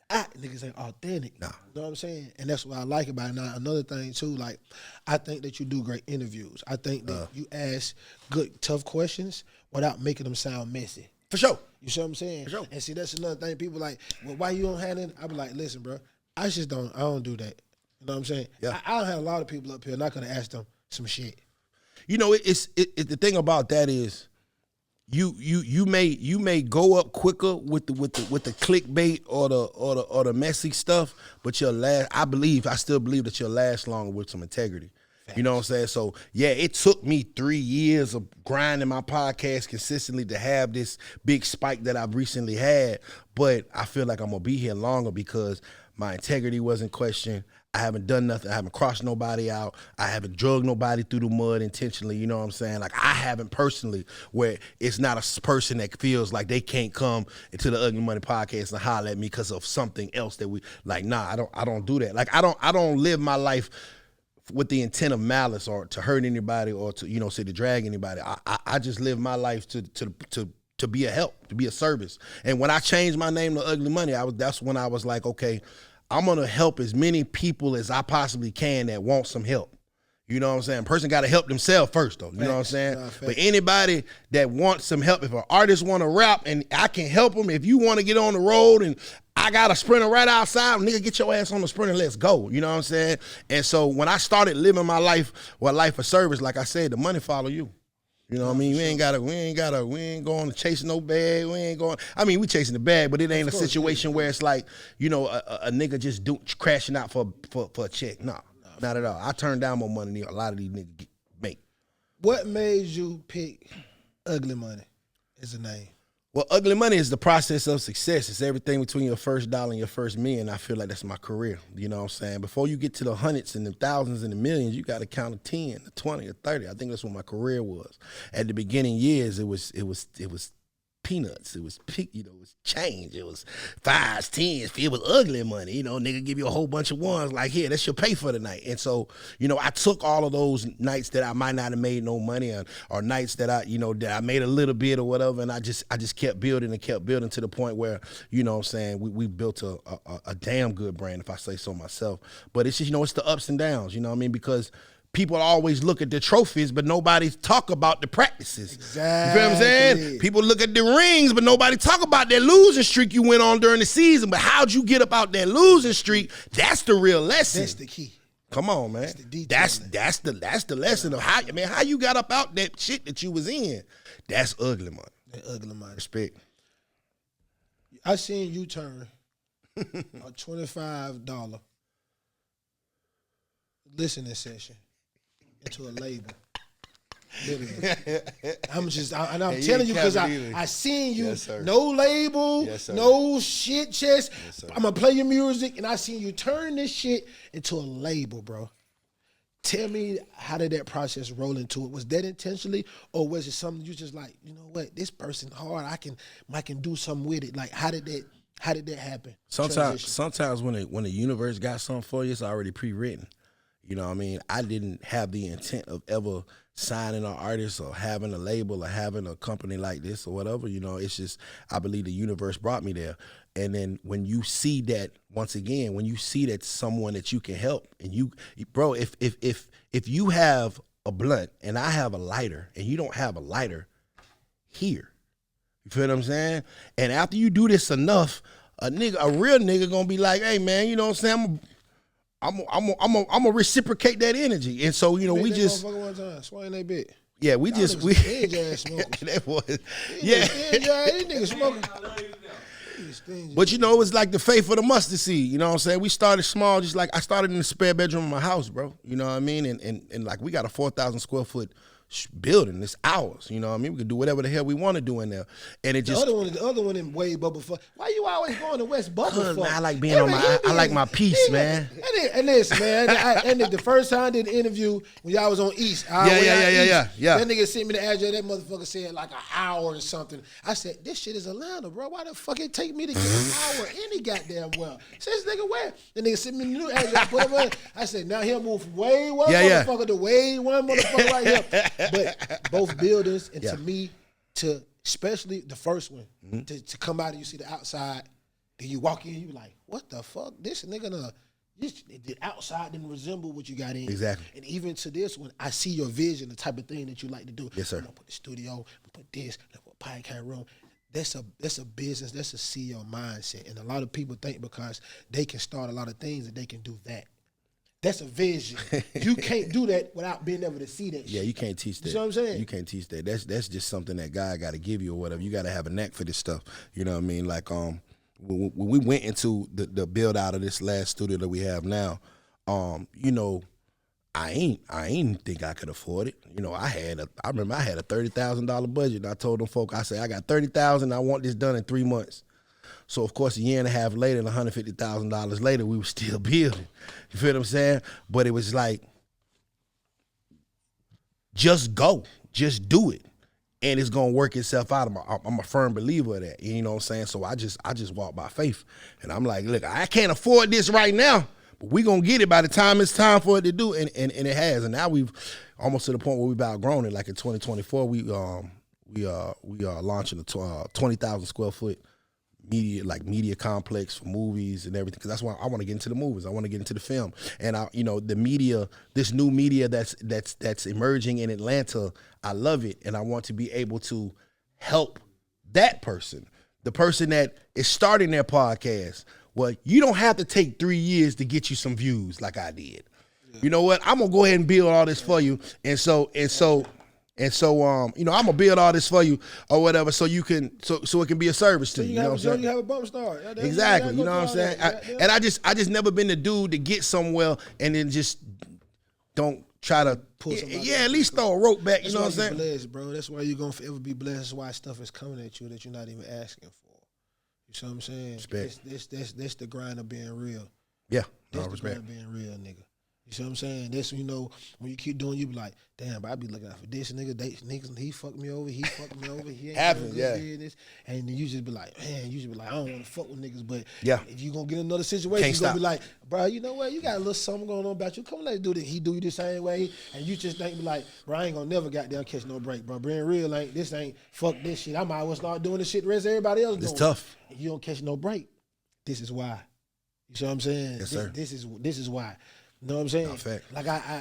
Niggas ain't authentic. Nah. You know what I'm saying? And that's what I like about it. Now, another thing, too, like, I think that you do great interviews. I think that you ask good, tough questions without making them sound messy. For sure. You see what I'm saying? For sure. And see, that's another thing. People like, well, why you don't have it? I be like, listen, bro, I don't do that. You know what I'm saying? Yeah. I have a lot of people up here not gonna ask them some shit. It's the thing about that is you may go up quicker with the clickbait or the messy stuff, but I still believe that you'll last longer with some integrity. You know what I'm saying? So yeah, it took me 3 years of grinding my podcast consistently to have this big spike that I've recently had. But I feel like I'm gonna be here longer because my integrity wasn't questioned. I haven't done nothing. I haven't crossed nobody out. I haven't drugged nobody through the mud intentionally. You know what I'm saying? Like I haven't personally, where it's not a person that feels like they can't come into the Ugly Money podcast and holler at me because of something else that we like. Nah, I don't do that. Like I don't live my life with the intent of malice or to hurt anybody or to say to drag anybody. I just live my life to be a help, to be a service. And when I changed my name to Ugly Money, that's when I was like, okay, I'm gonna help as many people as I possibly can that want some help. You know what I'm saying? Person got to help themselves first, though. You know what I'm saying? But anybody that wants some help, if an artist want to rap and I can help them, if you want to get on the road and I got a sprinter right outside, nigga, get your ass on the sprinter, let's go. You know what I'm saying? And so when I started living my life, life of service, like I said, the money follow you. You know what I mean? We ain't going to chase no bag. We chasing the bag, but it ain't a situation where it's like, a nigga just crashing out for a check. No, not at all. I turn down more money than a lot of these niggas make. What made you pick Ugly Money as a name? Well, Ugly Money is the process of success. It's everything between your first dollar and your first million. I feel like that's my career. You know what I'm saying? Before you get to the hundreds and the thousands and the millions, you got to count to 10, to 20, to 30. I think that's what my career was. At the beginning years, it was peanuts. It was it was change. It was 5s, 10s. It was ugly money. Nigga give you a whole bunch of ones like, here, that's your pay for the night. And so, I took all of those nights that I might not have made no money or nights that that I made a little bit or whatever, and I just kept building to the point where, you know what I'm saying, we built a damn good brand, if I say so myself. But it's just, it's the ups and downs, you know what I mean? Because people always look at the trophies, but nobody talk about the practices. Exactly. You feel what I'm saying? People look at the rings, but nobody talk about that losing streak you went on during the season. But how'd you get up out that losing streak? That's the real lesson. That's the key. Come on, man. That's the lesson of how you got up out that shit that you was in. That's ugly money. That ugly money. Respect. I seen you turn a $25 listening session into a label. Literally. I'm telling you because I seen you, yes, no label, yes, no shit chest. Yes, I'm gonna play your music, and I seen you turn this shit into a label, bro. Tell me, how did that process roll into it? Was that intentionally, or was it something you just like, you know what, this person hard, I can do something with it? Like, how did that happen? Sometimes when the universe got something for you, it's already pre-written. You know what I mean? I didn't have the intent of ever signing an artist or having a label or having a company like this or whatever. It's just, I believe the universe brought me there. And then when you see that, once again, when you see that someone that you can help, and bro, if you have a blunt and I have a lighter and you don't have a lighter here, you feel what I'm saying? And after you do this enough, a real nigga gonna be like, hey man, you know what I'm saying? I'm gonna reciprocate that energy, and so we just one time, swing that bit. Yeah, we that was yeah. These niggas smoking. But it's like the faith of the mustard seed. You know what I'm saying? We started small, just like I started in the spare bedroom of my house, bro. You know what I mean? And like we got a 4,000 square foot building. It's ours. You know what I mean? We can do whatever the hell we want to do in there. And it just the other one in Wade Bubble for. Why you always going to West Bubble for? I like being I like my peace, man. And listen, man. And the first time I did the interview when y'all was on East. Yeah. That nigga sent me the address. That motherfucker said like an hour or something. I said, this shit is Atlanta, bro. Why the fuck it take me to get an hour any goddamn well? Says nigga where? The nigga sent me the new address. I put him in. I said, now he'll move from Wade one motherfucker to Wade one motherfucker right here. But both buildings, and to me, especially the first one, to come out and you see the outside, then you walk in, you like, what the fuck? This nigga, the outside didn't resemble what you got in. Exactly. And even to this one, I see your vision, the type of thing that you like to do. Yes, sir. I'm gonna put the studio, I'm gonna put this, I'm gonna put a podcast room. That's a business, that's a CEO mindset. And a lot of people think because they can start a lot of things that they can do that. That's a vision. You can't do that without being able to see that shit. Yeah, you can't teach that. You know what I'm saying? You can't teach that. That's just something that God got to give you or whatever. You got to have a knack for this stuff. You know what I mean? Like when we went into the build out of this last studio that we have now, I ain't think I could afford it. You know, I remember I had a $30,000 budget. And I told them folk, I said, I got $30,000. I want this done in 3 months. So of course, a year and a half later, and $150,000 later, we were still building. You feel what I'm saying? But it was like, just go, just do it, and it's gonna work itself out. I'm a firm believer of that. You know what I'm saying? So I just walk by faith, and I'm like, look, I can't afford this right now, but we gonna get it by the time it's time for it to do, and it has. And now we've almost to the point where we've outgrown it. Like in 2024, we are launching a 20,000 square foot media complex for movies and everything, because that's why I want to get into the movies. I want to get into the film, and the media, this new media that's emerging in Atlanta, I love it, and I want to be able to help that person, the person that is starting their podcast. Well, you don't have to take 3 years to get you some views like I did. Yeah. You know what? I'm gonna go ahead and build all this for you, and so I'm gonna build all this for you or whatever, so you can, so it can be a service to you. You know what I'm saying? You have a bump start. Exactly. You know what I'm saying? I just never been the dude to get somewhere and then just don't try to pull somebody. At least throw a rope back. You know what I'm saying? Blessed, bro. That's why you're gonna forever be blessed. That's why stuff is coming at you that you're not even asking for. You see what I'm saying? Respect. That's the grind of being real. Yeah. That's the grind of being real, nigga. You see what I'm saying? That's, when you keep doing, you be like, damn, but I be looking out for this nigga. He fucked me over. He ain't happens, yeah. This. And then you just be like, man, I don't want to fuck with niggas. But yeah, if you gonna get in another situation, you gonna be like, bro, you know what? You got a little something going on about you. Come on, let's do this. He do you the same way, and you just think, be like, bro, I ain't gonna never goddamn catch no break, bro. Being real ain't fuck this shit. I might as well start doing the shit the rest of everybody else doing. It's tough. And you don't catch no break. This is why. You see what I'm saying? Yes, sir. This is why. You know what I'm saying? No, fact.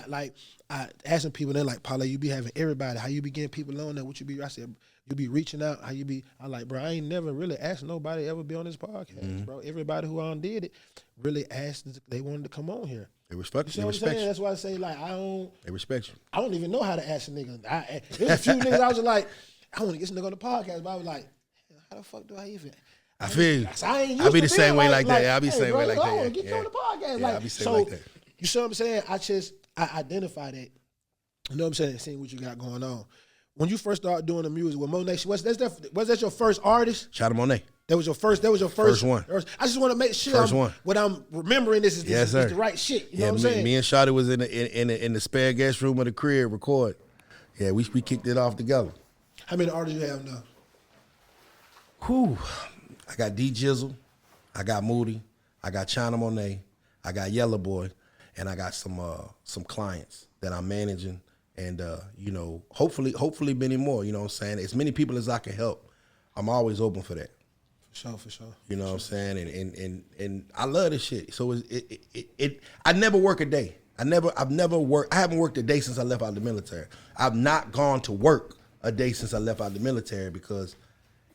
Like I asking people, they're like, Parlay, you be having everybody. How you be getting people on there? What you be? I said, you be reaching out. How you be? I like, bro, I ain't never really asked nobody ever be on this podcast, bro. Everybody who did it really asked. They wanted to come on here. They respect you. You know what I'm saying? That's why I say, like, They respect you. I don't even know how to ask a nigga. There's a few niggas I was like, I want to get some nigga on the podcast, but I was like, how the fuck do I even? I feel you. I be the same way like that. Yeah, I be the same way like that. I want to get you on the podcast. I be the same like that. You see what I'm saying? I identify that. You know what I'm saying? Seeing what you got going on. When you first started doing the music with Monet, was that your first artist? Shout out Monet. That was your first one. I just want to make sure what I'm remembering is the right shit. You know what I'm saying? Me and Shawty was in the spare guest room of the crib record. Yeah, we kicked it off together. How many artists you have now? Whew. I got D Jizzle, I got Moody, I got China Monet, I got Yellow Boy, and I got some clients that I'm managing, and hopefully many more. You know what I'm saying? As many people as I can help, I'm always open for that. For sure. You know what I'm saying? And I love this shit. So I never work a day. I haven't worked a day since I left out of the military. I've not gone to work a day since I left out of the military, because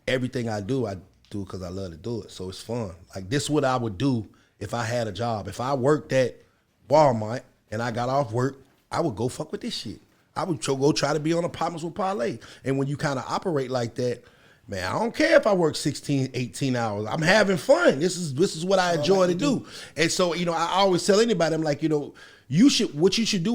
everything I do because I love to do it. So it's fun. Like, this is what I would do if I had a job. If I worked at Walmart and I got off work, I would go fuck with this shit. I would go try to be on Partments with Parlay. And when you kind of operate like that, man, I don't care if I work 16, 18 hours. I'm having fun. This is what I enjoy to do. And so, I always tell anybody, I'm like, you should do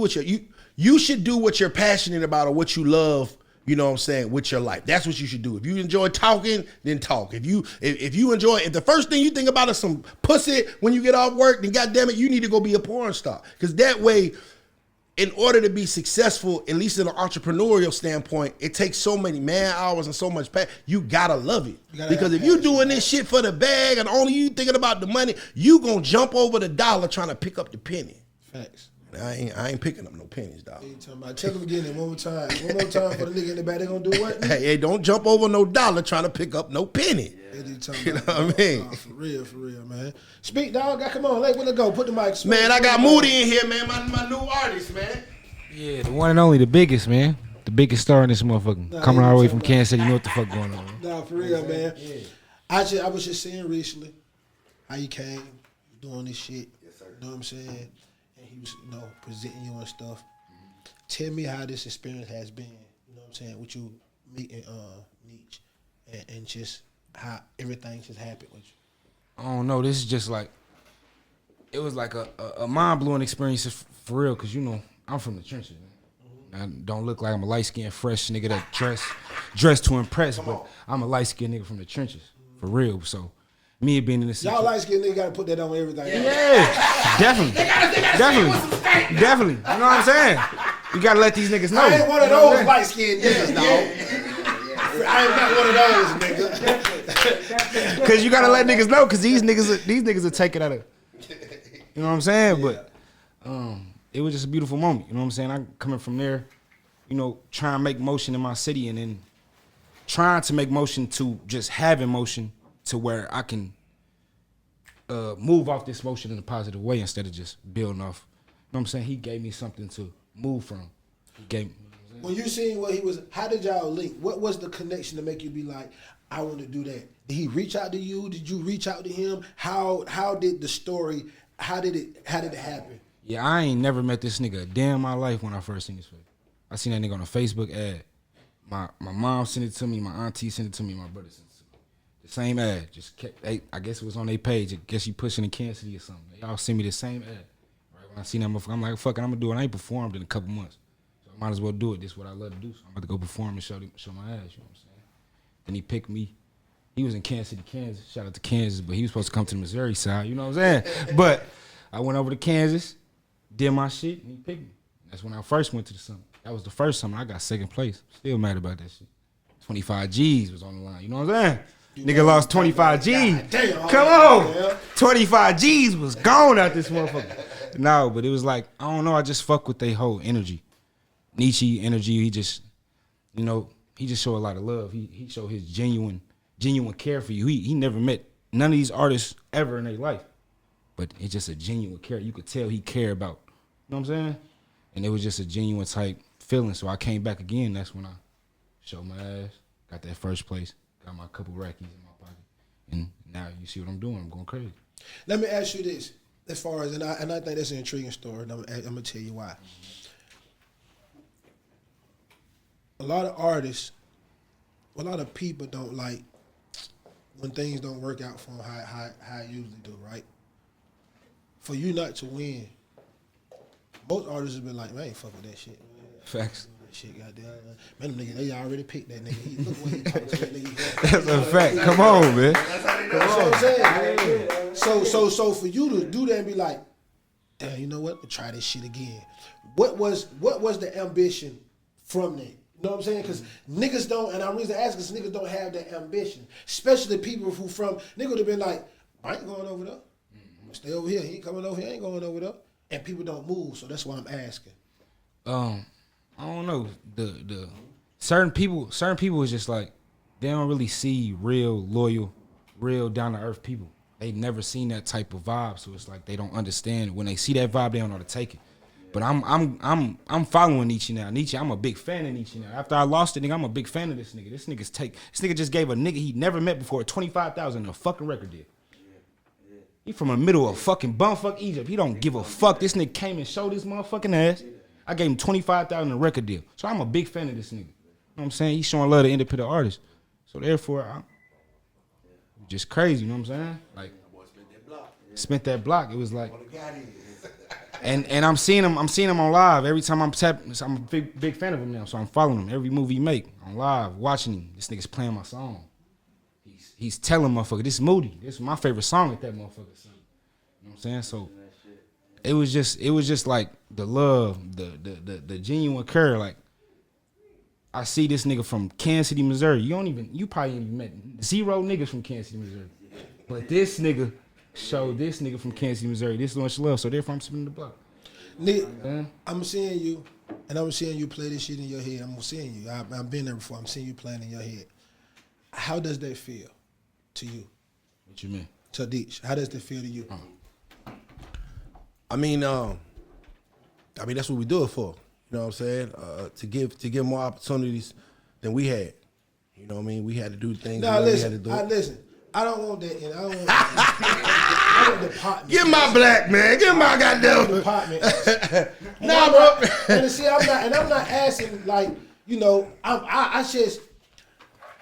what you're passionate about or what you love. You know what I'm saying, with your life. That's what you should do. If you enjoy talking, then talk. If the first thing you think about is some pussy when you get off work, then goddamn it, you need to go be a porn star. Because that way, in order to be successful, at least in an entrepreneurial standpoint, it takes so many man hours and so much passion. You gotta love it. Because if you doing this shit for the bag and only you thinking about the money, you gonna jump over the dollar trying to pick up the penny. Facts. I ain't picking up no pennies, dog. Tell them again one more time. One more time for the nigga in the back. They gonna do what? Hey, don't jump over no dollar trying to pick up no penny. Yeah. You know what I mean? For real, man. Speak, dog. Come on, let it go. Put the mic. Man, I got Moody in here, man. My new artist, man. Yeah, the one and only, the biggest, man. The biggest star in this motherfucker. Coming all the way from Kansas City. You know what the fuck going on, man. Nah, for real, man. Yeah. I was just saying recently how you came doing this shit. Yes, sir. You know what I'm saying? He was, presenting you and stuff. Tell me how this experience has been, you know what I'm saying, with you meeting Meech and just how everything just happened with you. I don't know. This is just like, it was like a mind-blowing experience for real, because, I'm from the trenches, man. I don't look like I'm a light-skinned, fresh nigga that dress to impress, but I'm a light-skinned nigga from the trenches, for real. So, me being in the Y'all light skinned nigga gotta put that on everything. Yeah, definitely. Definitely. You know what I'm saying? You gotta let these niggas know. I ain't one of those light skinned niggas, dog. I ain't not one of those niggas. Cause you gotta let niggas know, cause these niggas will take it out of. You know what I'm saying? But it was just a beautiful moment. You know what I'm saying? I'm coming from there, you know, trying to make motion in my city, and then trying to make motion to just having motion to where I can move off this motion in a positive way instead of just building off. You know what I'm saying? He gave me something to move from. He gave me. When you seen what he was, how did y'all link? What was the connection to make you be like, I want to do that? Did he reach out to you? Did you reach out to him? How did the story? How did it happen? Yeah, I ain't never met this nigga a day in my life when I first seen his face. I seen that nigga on a Facebook ad. My mom sent it to me. My auntie sent it to me. My brother sent it to me. The same ad. Just kept. I guess it was on their page. I guess you pushing in Kansas City or something. They all sent me the same ad. Right when I seen that motherfucker, I'm like, fuck it, I'm gonna do it. I ain't performed in a couple months. Might as well do it. This is what I love to do. So I'm about to go perform and show my ass. You know what I'm saying? Then he picked me. He was in Kansas City, Kansas. Shout out to Kansas, but he was supposed to come to the Missouri side. You know what I'm saying? But I went over to Kansas, did my shit, and he picked me. That's when I first went to the summit. That was the first summit. I got second place. Still mad about that shit. 25 G's was on the line. You know what I'm saying? Nigga lost 25 G's. Come on. 25 G's was gone out this motherfucker. No, but it was like, I don't know. I just fuck with their whole energy. Nietzsche energy, he just, you know, he just showed a lot of love. He showed his genuine care for you. He never met none of these artists ever in their life, but it's just a genuine care. You could tell he cared about, you know what I'm saying? And it was just a genuine type feeling. So I came back again. That's when I showed my ass, got that first place, got my couple rackies in my pocket, and now you see what I'm doing. I'm going crazy. Let me ask you this, as far as, and I think that's an intriguing story, and I'm gonna tell you why. A lot of artists, a lot of people don't like when things don't work out for them how it usually do, right? For you not to win, most artists have been like, man, I ain't fuck with that shit. Man. Facts. That shit, goddamn. Man, them niggas, they already picked that nigga. Look what he talking to that nigga. That's a fact. Come on, man. That's what I'm saying. So for you to do that and be like, damn, you know what? Let's try this shit again. What was the ambition from that? You know what I'm saying? Because niggas don't, and I'm reason to ask because niggas don't have that ambition. Especially people who nigga would have been like, I ain't going over there. I'm gonna stay over here. He ain't coming over here. I ain't going over there. And people don't move, so that's why I'm asking. I don't know. The certain people is just like, they don't really see real loyal, real down to earth people. They've never seen that type of vibe, so it's like they don't understand. When they see that vibe, they don't know how to take it. But I'm following Nietzsche now. Nietzsche, I'm a big fan of Nietzsche now. After I lost it, nigga, I'm a big fan of this nigga. This nigga just gave a nigga he never met before $25,000 in a fucking record deal. He from the middle of fucking bumfuck Egypt. He don't give a fuck. This nigga came and showed his motherfucking ass. I gave him $25,000 in a record deal. So I'm a big fan of this nigga. You know what I'm saying? He's showing love to independent artists. So therefore, I'm just crazy. You know what I'm saying? Like, spent that block. It was like. And I'm seeing him on live every time I'm tapping. I'm a big fan of him now, so I'm following him every movie he make on live, watching him. This nigga's playing my song. He's telling motherfucker, this is Moody. This is my favorite song at that motherfucker. You know what I'm saying? So it was just like the love, the genuine care. Like, I see this nigga from Kansas City, Missouri. You probably ain't even met zero niggas from Kansas City, Missouri. But this nigga showed this nigga from Kansas City, Missouri this much love, so therefore I'm spinning the block. Nick, I'm seeing you, and I'm seeing you play this shit in your head. I'm seeing you. I've been there before. I'm seeing you playing in your head. How does that feel to you? What you mean? To Deech, how does that feel to you? I mean, that's what we do it for. You know what I'm saying? To give more opportunities than we had. You know what I mean? We had to do things. Now we had to listen, do. listen. I don't want that, and I don't want. I want the Partments. Get my black man. Get my goddamn. The Partments. Nah, bro. And see, I'm not asking like, you know, I just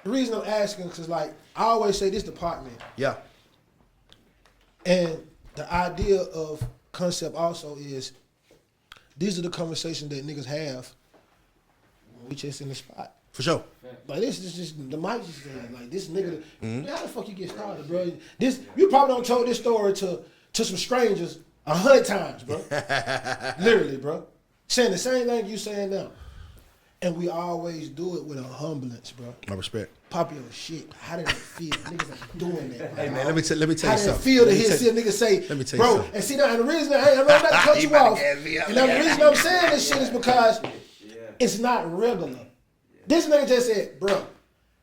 the reason I'm asking because like I always say this department. Yeah. And the idea of concept also is these are the conversations that niggas have when we just in the spot. For sure. Like this is just the mic just saying, like this nigga. Man, how the fuck you get started, bro? This you probably don't told this story to some strangers 100 times, bro. Literally, bro. Saying the same thing you saying now. And we always do it with a humbleness, bro. My respect. Popular shit. How did it feel? Niggas ain't doing that. Hey man, let me tell you something. How did it feel to see a nigga say, let me tell you bro? something. And see that, and the reason I'm not to cut you off, and the reason I'm saying this shit is because it's not regular. This nigga just said, bro.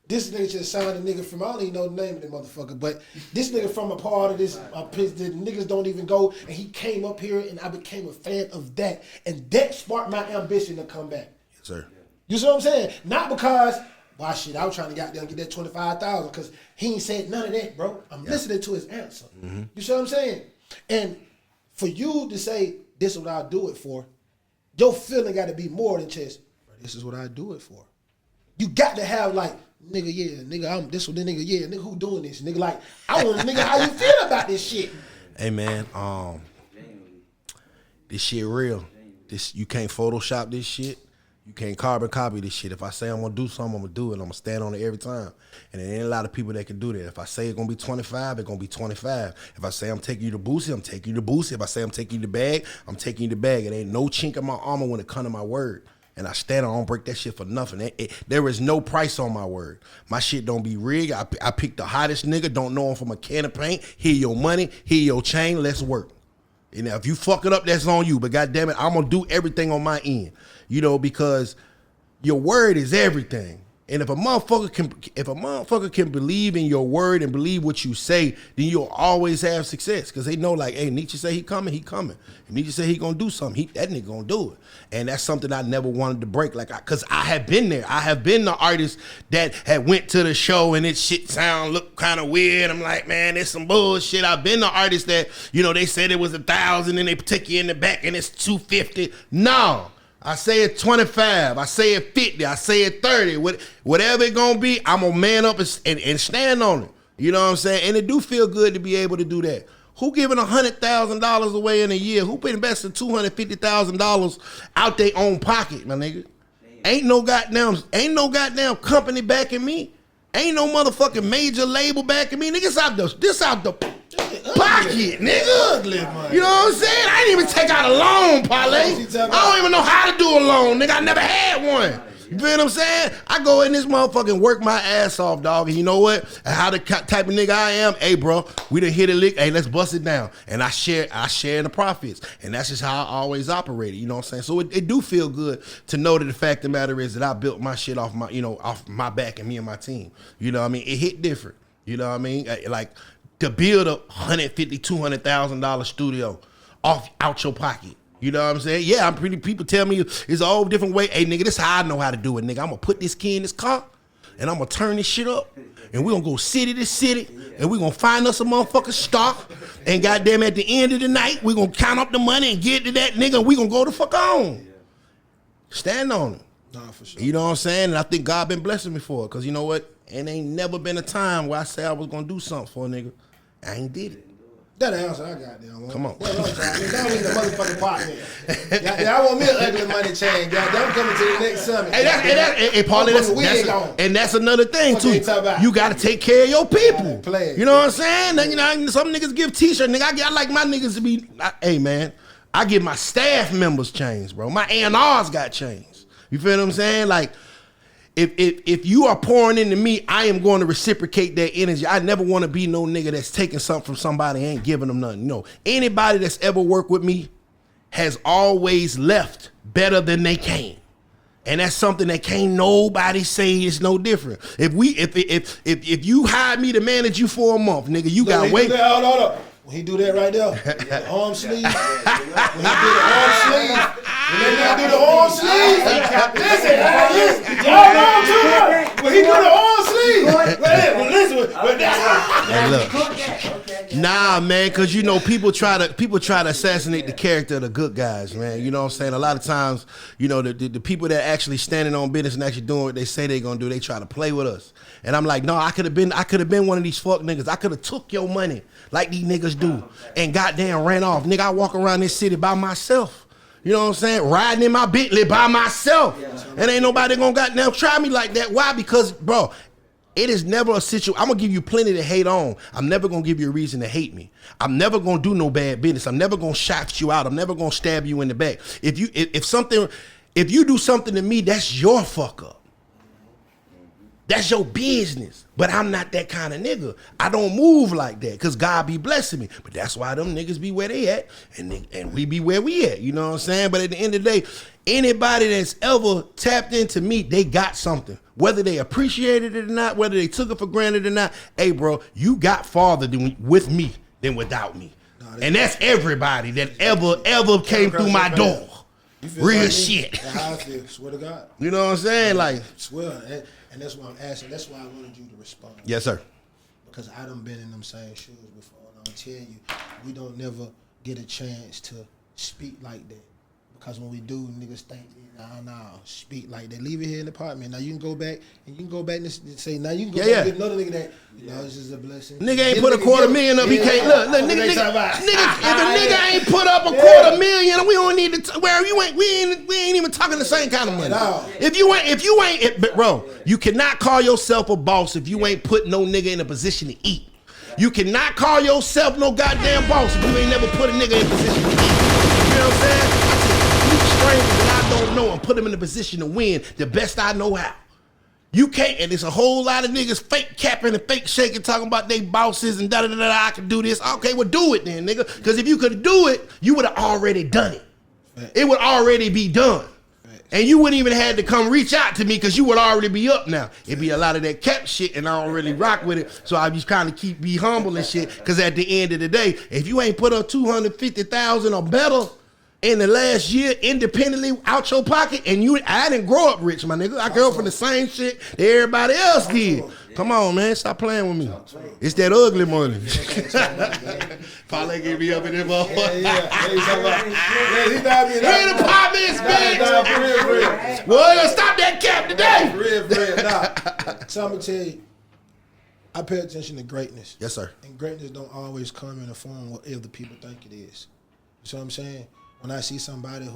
This nigga just signed a nigga from, I don't even know the name of the motherfucker, but this nigga from a part of this, the niggas don't even go, and he came up here, and I became a fan of that, and that sparked my ambition to come back. Yes, sir. You see what I'm saying? Not because, why shit, I was trying to get that 25,000, because he ain't said none of that, bro. I'm listening to his answer. You see what I'm saying? And for you to say, this is what I'll do it for, your feeling got to be more than just, bro, this is what I do it for. You got to have like, nigga, yeah, nigga, I'm this one, nigga, yeah, nigga, who doing this? Nigga, like, I want to nigga, how you feel about this shit? Hey man, this shit real. This you can't Photoshop this shit. You can't carbon copy this shit. If I say I'm gonna do something, I'm gonna do it. I'm gonna stand on it every time. And there ain't a lot of people that can do that. If I say it's gonna be 25, it's gonna be 25. If I say I'm taking you to Boosie, I'm taking you to Boosie. If I say I'm taking you the bag, I'm taking you the bag. It ain't no chink in my armor when it come to my word. And I stand on, I don't break that shit for nothing. There is no price on my word. My shit don't be rigged. I pick the hottest nigga, don't know him from a can of paint. Here your money, here your chain, let's work. And if you fuck it up, that's on you. But goddamn it, I'm gonna do everything on my end. You know, because your word is everything. And if a motherfucker can believe in your word and believe what you say, then you'll always have success. Cause they know like, hey, Nietzsche say he coming, he coming. If Nietzsche say he gonna do something, that nigga gonna do it. And that's something I never wanted to break. Cause I have been there. I have been the artist that had went to the show and it shit look kind of weird. I'm like, man, it's some bullshit. I've been the artist that, you know, they said it was 1,000 and they take you in the back and it's 250. No. I say it 25, I say it 50, I say it 30, whatever it gonna be, I'm gonna man up and stand on it. You know what I'm saying? And it do feel good to be able to do that. Who giving $100,000 away in a year? Who been investing $250,000 out their own pocket, my nigga? Ain't no goddamn company backing me. Ain't no motherfucking major label backing me. Nigga, this out the pocket, nigga. You know what I'm saying? I didn't even take out a loan, Parlay. I don't even know how to do a loan, nigga. I never had one. You feel what I'm saying? I go in this motherfucker and work my ass off, dog. And you know what? How the type of nigga I am, hey, bro, we done hit a lick. Hey, let's bust it down. And I share in the profits. And that's just how I always operated. You know what I'm saying? So it do feel good to know that the fact of the matter is that I built my shit off my back and me and my team. You know what I mean? It hit different. You know what I mean? Like to build a $150,000, $200,000 studio out your pocket. You know what I'm saying? Yeah, people tell me it's a whole different way. Hey, nigga, this is how I know how to do it, nigga. I'm going to put this key in this car, and I'm going to turn this shit up, and we're going to go city to city, and we're going to find us a motherfucking stock, and goddamn, at the end of the night, we're going to count up the money and get to that nigga, and we're going to go the fuck on. Stand on it. Nah, for sure. You know what I'm saying? And I think God been blessing me for it, because you know what? It ain't never been a time where I say I was going to do something for a nigga. I ain't did it. That answer I got there. Come on. That's what I'm trying. That was the motherfucking partner. I want me an ugly money chain. Goddamn, I'm coming to the next summit. Hey, Parlay, and that's another thing too. You got to take care of your people. You know what I'm saying? You know, some niggas give t-shirt. Nigga, I like my niggas to be. Hey man, I give my staff members chains, bro. My A&Rs got chains. You feel what I'm saying? Like. If you are pouring into me, I am going to reciprocate that energy. I never want to be no nigga that's taking something from somebody and ain't giving them nothing. No, anybody that's ever worked with me has always left better than they came. And that's something that can't nobody say is no different. If you hired me to manage you for a month, nigga, you got to wait. Hold up. When he do that right there, the arm sleeve. When he do the arm sleeve. When they do the arm sleeve. Listen, y'all know too much. When he do the arm sleeve. Listen. Nah, man, because you know people try to assassinate the character of the good guys, man. You know what I'm saying? A lot of times, you know, the people that actually standing on business and actually doing what they say they're gonna do, they try to play with us. And I'm like, no, I could have been one of these fuck niggas. I could have took your money like these niggas do and goddamn ran off. Nigga, I walk around this city by myself. You know what I'm saying? Riding in my Bentley by myself. And ain't nobody gonna goddamn try me like that. Why? Because, bro, it is never a situation. I'm gonna give you plenty to hate on. I'm never gonna give you a reason to hate me. I'm never gonna do no bad business. I'm never gonna shout you out. I'm never gonna stab you in the back. If you do something to me, that's your fuck up. That's your business. But I'm not that kind of nigga. I don't move like that because God be blessing me. But that's why them niggas be where they at and we be where we at. You know what I'm saying? But at the end of the day, anybody that's ever tapped into me, they got something. Whether they appreciated it or not, whether they took it for granted or not, hey, bro, you got farther with me than without me. And that's everybody that ever came through my door. Real shit. That's how I feel. Swear to God. You know what I'm saying? Like, swear. And that's why I'm asking. That's why I wanted you to respond. yes, sir. Because I done been in them same shoes before. And I'm going to tell you, we don't never get a chance to speak like that. Because when we do, niggas think, nah, speak like that. Leave it here in the apartment. Now you can go back and say, now you can go back and get another nigga that, this is a blessing. Nigga ain't put a $250,000 up. He can't look. Nigga, if a nigga ain't put up a $250,000, we don't need to. We ain't even talking the same kind of money. If you ain't, bro, you cannot call yourself a boss if you ain't put no nigga in a position to eat. You cannot call yourself no goddamn boss if you ain't never put a nigga in a position to eat. You know what I'm saying? Strangers that I don't know and put them in a position to win the best I know how. You can't, and there's a whole lot of niggas fake capping and fake shaking, talking about they bosses and da-da-da-da, I can do this. Okay, well do it then, nigga. Because if you could do it, you would have already done it. It would already be done. And you wouldn't even have to come reach out to me because you would already be up now. It'd be a lot of that cap shit and I don't really rock with it. So I just kind of be humble and shit because at the end of the day, if you ain't put up $250,000 or better in the last year independently out your pocket, and I didn't grow up rich, my nigga. I grew up from the same shit that everybody else did. Come on, man. Stop playing with me. It's that ugly money. Parlay gave me up in there, motherfucker. We're in the Partments, bitch. Well, stop that cap today. So I'm going to tell you, I pay attention to greatness. Yes, sir. And greatness don't always come in the form of what other people think it is. You see what I'm saying? When I see somebody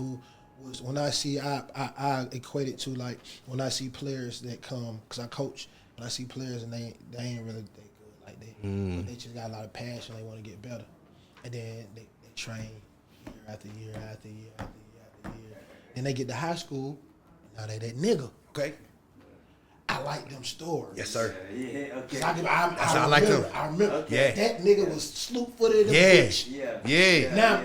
I equate it to like when I see players that come, because I coach, when I see players and they ain't really that good like that. But they just got a lot of passion, they want to get better. And then they train year after year after year after year after year. Then they get to high school, now they that nigga. Okay. I like them stories. Yes, sir. Yeah, okay. I like them. I remember Yeah. that nigga was sloop-footed in a bitch. Yeah. Now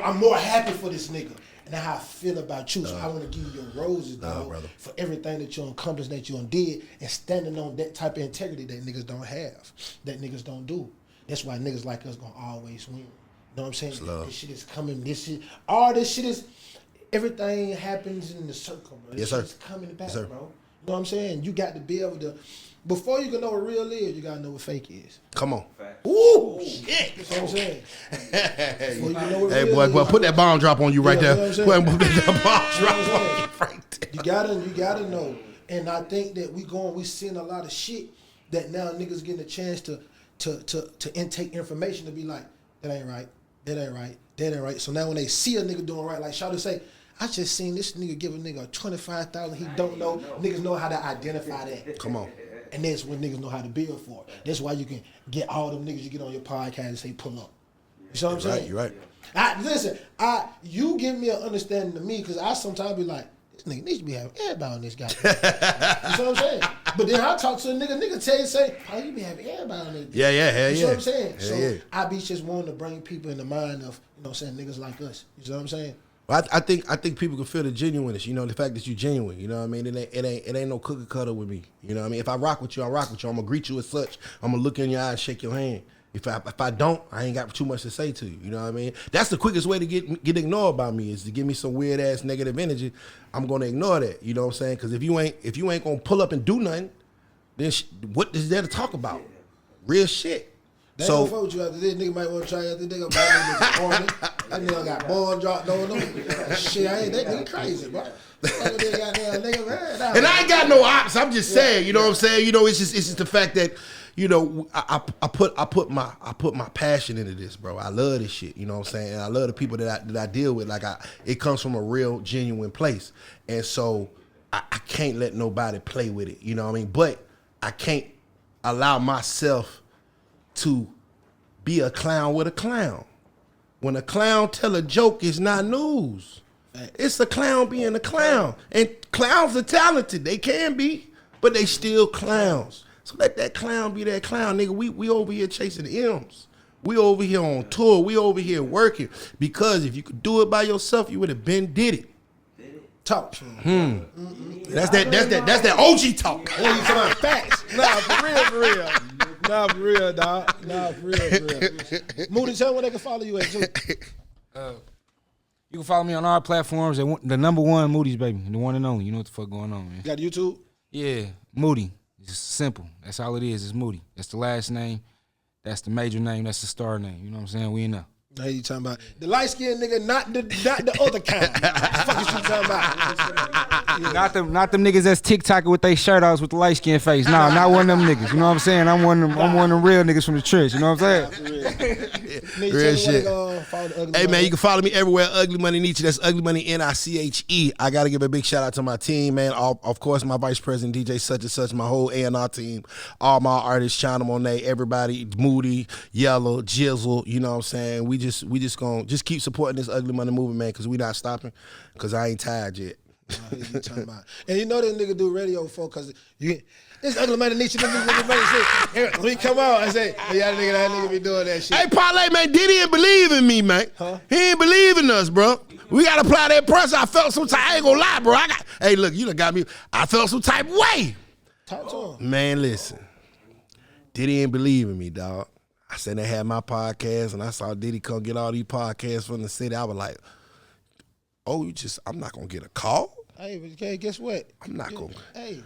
I'm more happy for this nigga. And that's how I feel about you. So I want to give you your roses, dog, brother. for everything that you accomplished, that you did, and standing on that type of integrity that niggas don't have, that niggas don't do. That's why niggas like us gonna always win. You know what I'm saying? This shit is coming. All this shit is, everything happens in the circle, bro. Yes, sir. It's coming back, Yes, sir. bro. You know what I'm saying? You got to be able to, before you can know what real is, you got to know what fake is. Come on. Ooh, shit. That's what I'm saying. Before you can know what Hey, real boy, is, put that bomb drop on you right Yeah, there. you know what I'm Put that bomb drop You know what I'm on saying? you right there. You gotta know. And I think that we seeing a lot of shit that now niggas getting a chance to intake information to be like, that ain't right, that ain't right, that ain't right. So now when they see a nigga doing right, like Shawty say, I just seen this nigga give a nigga $25,000 he don't know. Niggas know how to identify that. Come on. And that's what niggas know how to build for. That's why you can get all them niggas you get on your podcast and say pull up. You know what I'm saying? You're right. You give me an understanding of me because I sometimes be like, this nigga needs to be having everybody on this guy. You know what I'm saying? But then I talk to a nigga say, how you be having everybody on this? Yeah, hell You know what I'm saying? Hell So yeah. I be just wanting to bring people in the mind of, you know what I'm saying, niggas like us. You know what I'm saying? Well, I think people can feel the genuineness. You know, the fact that you genuine. You know what I mean? It ain't no cookie cutter with me. You know what I mean? If I rock with you, I rock with you. I'm gonna greet you as such. I'm gonna look in your eyes, and shake your hand. If I don't, I ain't got too much to say to you. You know what I mean? That's the quickest way to get ignored by me is to give me some weird ass negative energy. I'm gonna ignore that. You know what I'm saying? Because if you ain't gonna pull up and do nothing, then what is there to talk about? Real shit. They don't fuck with you after this. Nigga might want to try after this. That nigga got ball dropped on him. Shit, that nigga crazy, bro. And I ain't got no ops. I'm just saying, you know what I'm saying? You know, it's just the fact that, you know, I put my passion into this, bro. I love this shit. You know what I'm saying? And I love the people that I deal with. Like it comes from a real, genuine place, and so I can't let nobody play with it. You know what I mean? But I can't allow myself to be a clown with a clown. When a clown tell a joke, it's not news. It's a clown being a clown. And clowns are talented. They can be, but they still clowns. So let that clown be that clown, nigga. We over here chasing M's. We over here on tour. We over here working. Because if you could do it by yourself, you would have been did it. Talk. That's that OG talk. Oh, you talking about facts? Nah, for real. Nah, for real, dog. Nah, for real. Moody, tell them where they can follow you at, too. You can follow me on our platforms. The number one Moody's, baby. The one and only. You know what the fuck going on, man. Got YouTube? Yeah, Moody. It's simple. That's all it is. It's Moody. That's the last name. That's the major name. That's the star name. You know what I'm saying? We in there. Now you talking about the light skinned nigga, not the other kind. What the fuck is you talking about? Yeah. Not them niggas that's TikToking with their shirt offs with the light skin face. Nah, not one of them niggas. You know what I'm saying? I'm one of them real niggas from the trench. You know what I'm saying? Real shit. Hey man, you can follow me everywhere. Ugly Money Nietzsche. That's Ugly Money NICHE. I gotta give a big shout out to my team, man. Of course, my vice president DJ Such and Such, my whole A&R team, all my artists, China Monet, everybody, Moody, Yellow, Jizzle. You know what I'm saying? We just gonna keep supporting this Ugly Money movement, man, because we not stopping. Because I ain't tired yet. And you know this nigga do radio for because this Ugly Money Nietzsche nigga say, let me come out and say, hey, that nigga be doing that shit. Hey, Parlay, man, Diddy didn't believe in me, man. Huh? He ain't believe in us, bro. We gotta apply that pressure. I felt some type. I ain't gonna lie, bro. Hey, look, you done got me. I felt some type way. Talk to him. Man, listen. Diddy ain't believe in me, dog. I said they had my podcast, and I saw Diddy come get all these podcasts from the city. I was like, oh, I'm not gonna get a call? Hey, okay, guess what? I'm not gonna. I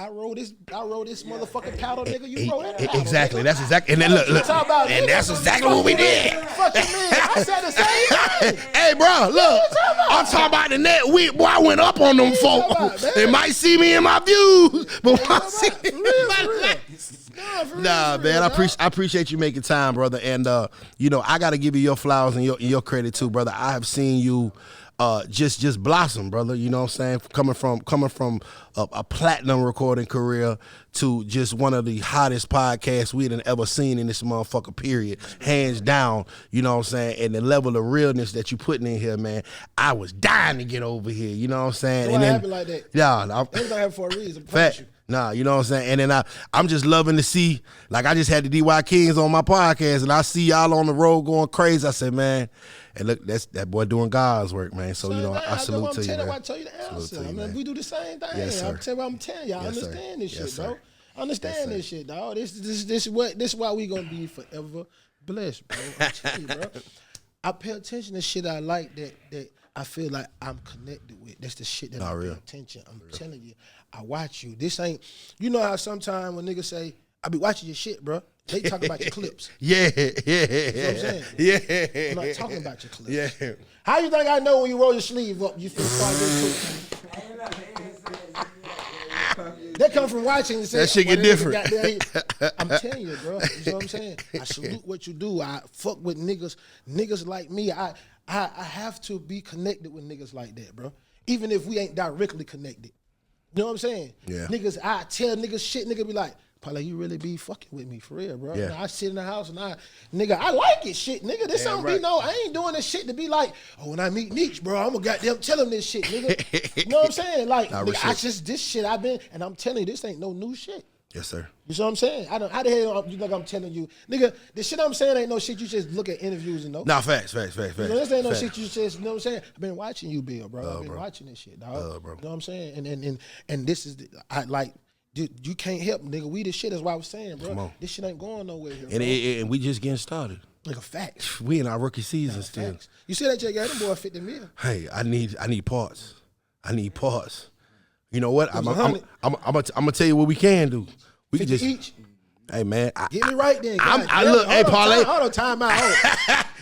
wrote this motherfucking powder, nigga. You wrote that powder. Exactly. Nigga. That's exactly. And then look. And that's exactly what we did. Fuck you, man. I said the same thing. Hey, bro, look. I'm talking about the net week. Boy, I went up on them folks. They might see me in my views, but when I see me in my life. Nah, man, I appreciate you making time, brother. And you know, I gotta give you your flowers and your credit too, brother. I have seen you just blossom, brother. You know what I'm saying? Coming from a platinum recording career to just one of the hottest podcasts we had ever seen in this motherfucker, period. Hands down, you know what I'm saying? And the level of realness that you putting in here, man, I was dying to get over here, you know what I'm saying? Why happen like that? Yeah. Everything happen for a reason. Fact. Nah, you know what I'm saying? And then I'm just loving to see, like I just had the DY Kings on my podcast and I see y'all on the road going crazy. I said, man, and look, that's that boy doing God's work, man. So, you know, I salute to you, man. I tell you the answer. I mean, we do the same thing. Yes, sir. I'm telling y'all, understand this shit, bro. Understand this shit, dog. This is why we gonna be forever blessed, bro. I'm telling you, bro. I pay attention to shit I like that I feel like I'm connected with. That's the shit that I pay attention. I'm telling you, I watch you. This ain't, you know how sometimes when niggas say, I be watching your shit, bro. They talk about your clips. Yeah. You know what I'm saying? Yeah. I'm not talking about your clips. Yeah. How you think I know when you roll your sleeve up, you feel start getting cooked? That come from watching. That shit get different. I'm telling you, bro. You know what I'm saying? I salute what you do. I fuck with niggas like me. I have to be connected with niggas like that, bro. Even if we ain't directly connected. You know what I'm saying? Yeah. Niggas, I tell niggas shit, nigga be like, Parlay, you really be fucking with me for real, bro. Yeah. You know, I sit in the house and I like it, shit, nigga. This don't be no, I ain't doing this shit to be like, oh, when I meet Nietzsche, bro, I'm gonna goddamn tell him this shit, nigga. You know what I'm saying? Like, nigga, this shit I've been, and I'm telling you, this ain't no new shit. Yes, sir. You see what I'm saying? How the hell you think I'm telling you? Nigga, the shit I'm saying ain't no shit you just look at interviews and know. Nah, facts. You know, this ain't no shit you just, you know what I'm saying? I've been watching you, Bill, bro. I've been watching this shit, dog. Bro. You know what I'm saying? And this is, you can't help, nigga. We the shit, that's what I was saying, bro. Come on. This shit ain't going nowhere here, And we just getting started. Nigga, facts. We in our rookie season still. Facts. You see that check out, them boy 50 mil. Hey, I need parts. You know what? I'm gonna tell you what we can do. We can 50 just each. Hey man, Get me right then. I look, hey Parlay. Hold on, time out.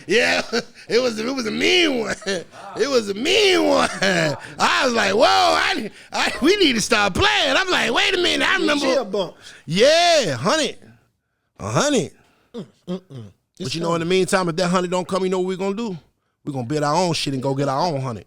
Yeah, it was a mean one. It was a mean one. I was like, whoa, we need to start playing. I'm like, wait a minute, I remember. Chill bumps. Yeah, 100. 100. But you know, in the meantime, if that 100 don't come, you know what we're gonna do? We're gonna build our own shit and go get our own 100.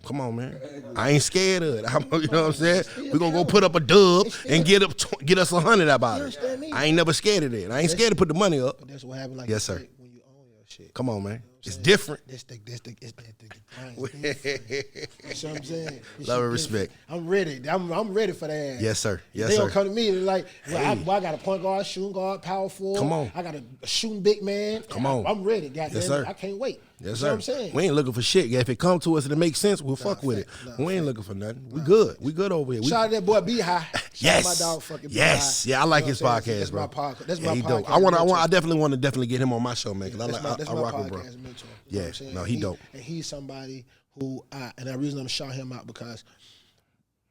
Come on, man. I ain't scared of it. You know what I'm saying? We're gonna go put up a dub and get us 100 about it. I ain't never scared of it. I ain't scared to put the money up. But that's what happened. Like Yes, sir. when you own your shit. Come on, man. It's different. It's the grind. You know what I'm saying? Love and respect. I'm ready. I'm ready for that. Yes, sir. Yes, They sir. don't come to me and like, well, I got a point guard, shooting guard, power forward. Come on. I got a shooting big man. Come on. I'm ready. Goddamn, Yes, sir. I can't wait. Yes, You sir. know what I'm saying? We ain't looking for shit. Yeah, if it come to us and it makes sense, we'll fuck with it. We ain't looking for nothing. We good. We good over here. Shout out to that boy B High. Yes. Shout out my dog fucking B Yes. High. Yeah, I like You know his what I'm saying? podcast, bro. That's my podcast. That's Yeah, my he podcast. dope. I definitely want to get him on my show, man. Cause That's I my rock with bro. podcast mentor. You know Yeah. what I'm saying? No, he dope. And he's somebody who and the reason I'm shouting him out because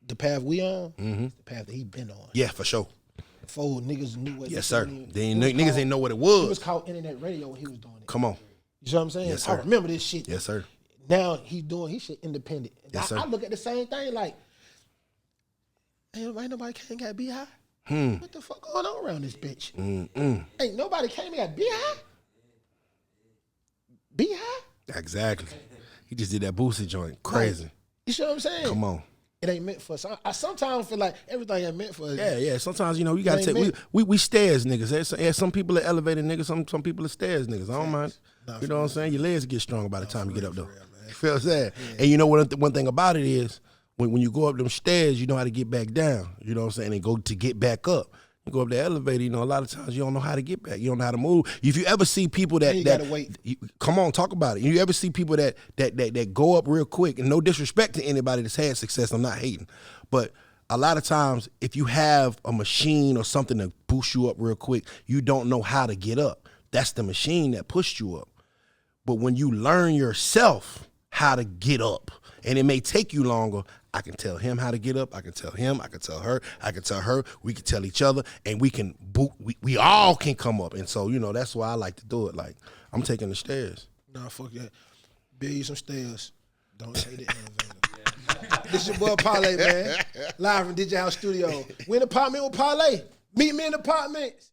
the path we on is the path that he been on. Yeah, for sure. Before niggas knew what. Yes, sir. Niggas Niggas ain't know what it He was was. called internet radio when he was doing it. Come on. You know what I'm saying? Yes, I sir. remember this shit. Yes, sir. Now he's doing his shit independent. Yes, sir. I look at the same thing like, ain't nobody can't got B High. What the fuck going on around this bitch? Ain't nobody came and got B High. B High. Exactly. He just did that boosted joint. Crazy. You see what I'm saying? Come on. It ain't meant for us. I sometimes feel like everything ain't meant for us. Yeah. Sometimes, you know, you gotta Ain't take meant. we stairs niggas. Yeah, some people are elevated niggas, some people are stairs niggas. I don't mind. You know what I'm saying? Your legs get stronger by the time you get up though. You feel what I'm saying? And you know what one thing about it is when you go up them stairs, you know how to get back down. You know what I'm saying? And go to get back up. You go up the elevator, you know, a lot of times you don't know how to get back. You don't know how to move. If you ever see people that You gotta wait. Come on, talk about it. You ever see people that go up real quick, and no disrespect to anybody that's had success, I'm not hating. But a lot of times, if you have a machine or something to boost you up real quick, you don't know how to get up. That's the machine that pushed you up. But when you learn yourself how to get up, and it may take you longer, I can tell him how to get up. I can tell him. I can tell her. I can tell her. We can tell each other, and we can boot. We all can come up. And so, you know, that's why I like to do it. Like, I'm taking the stairs. Nah, fuck that. Build you some stairs. Don't take the elevator. This your boy Parlay, man. Live from DJ House Studio. We in the apartment with Parlay. Meet me in the apartments.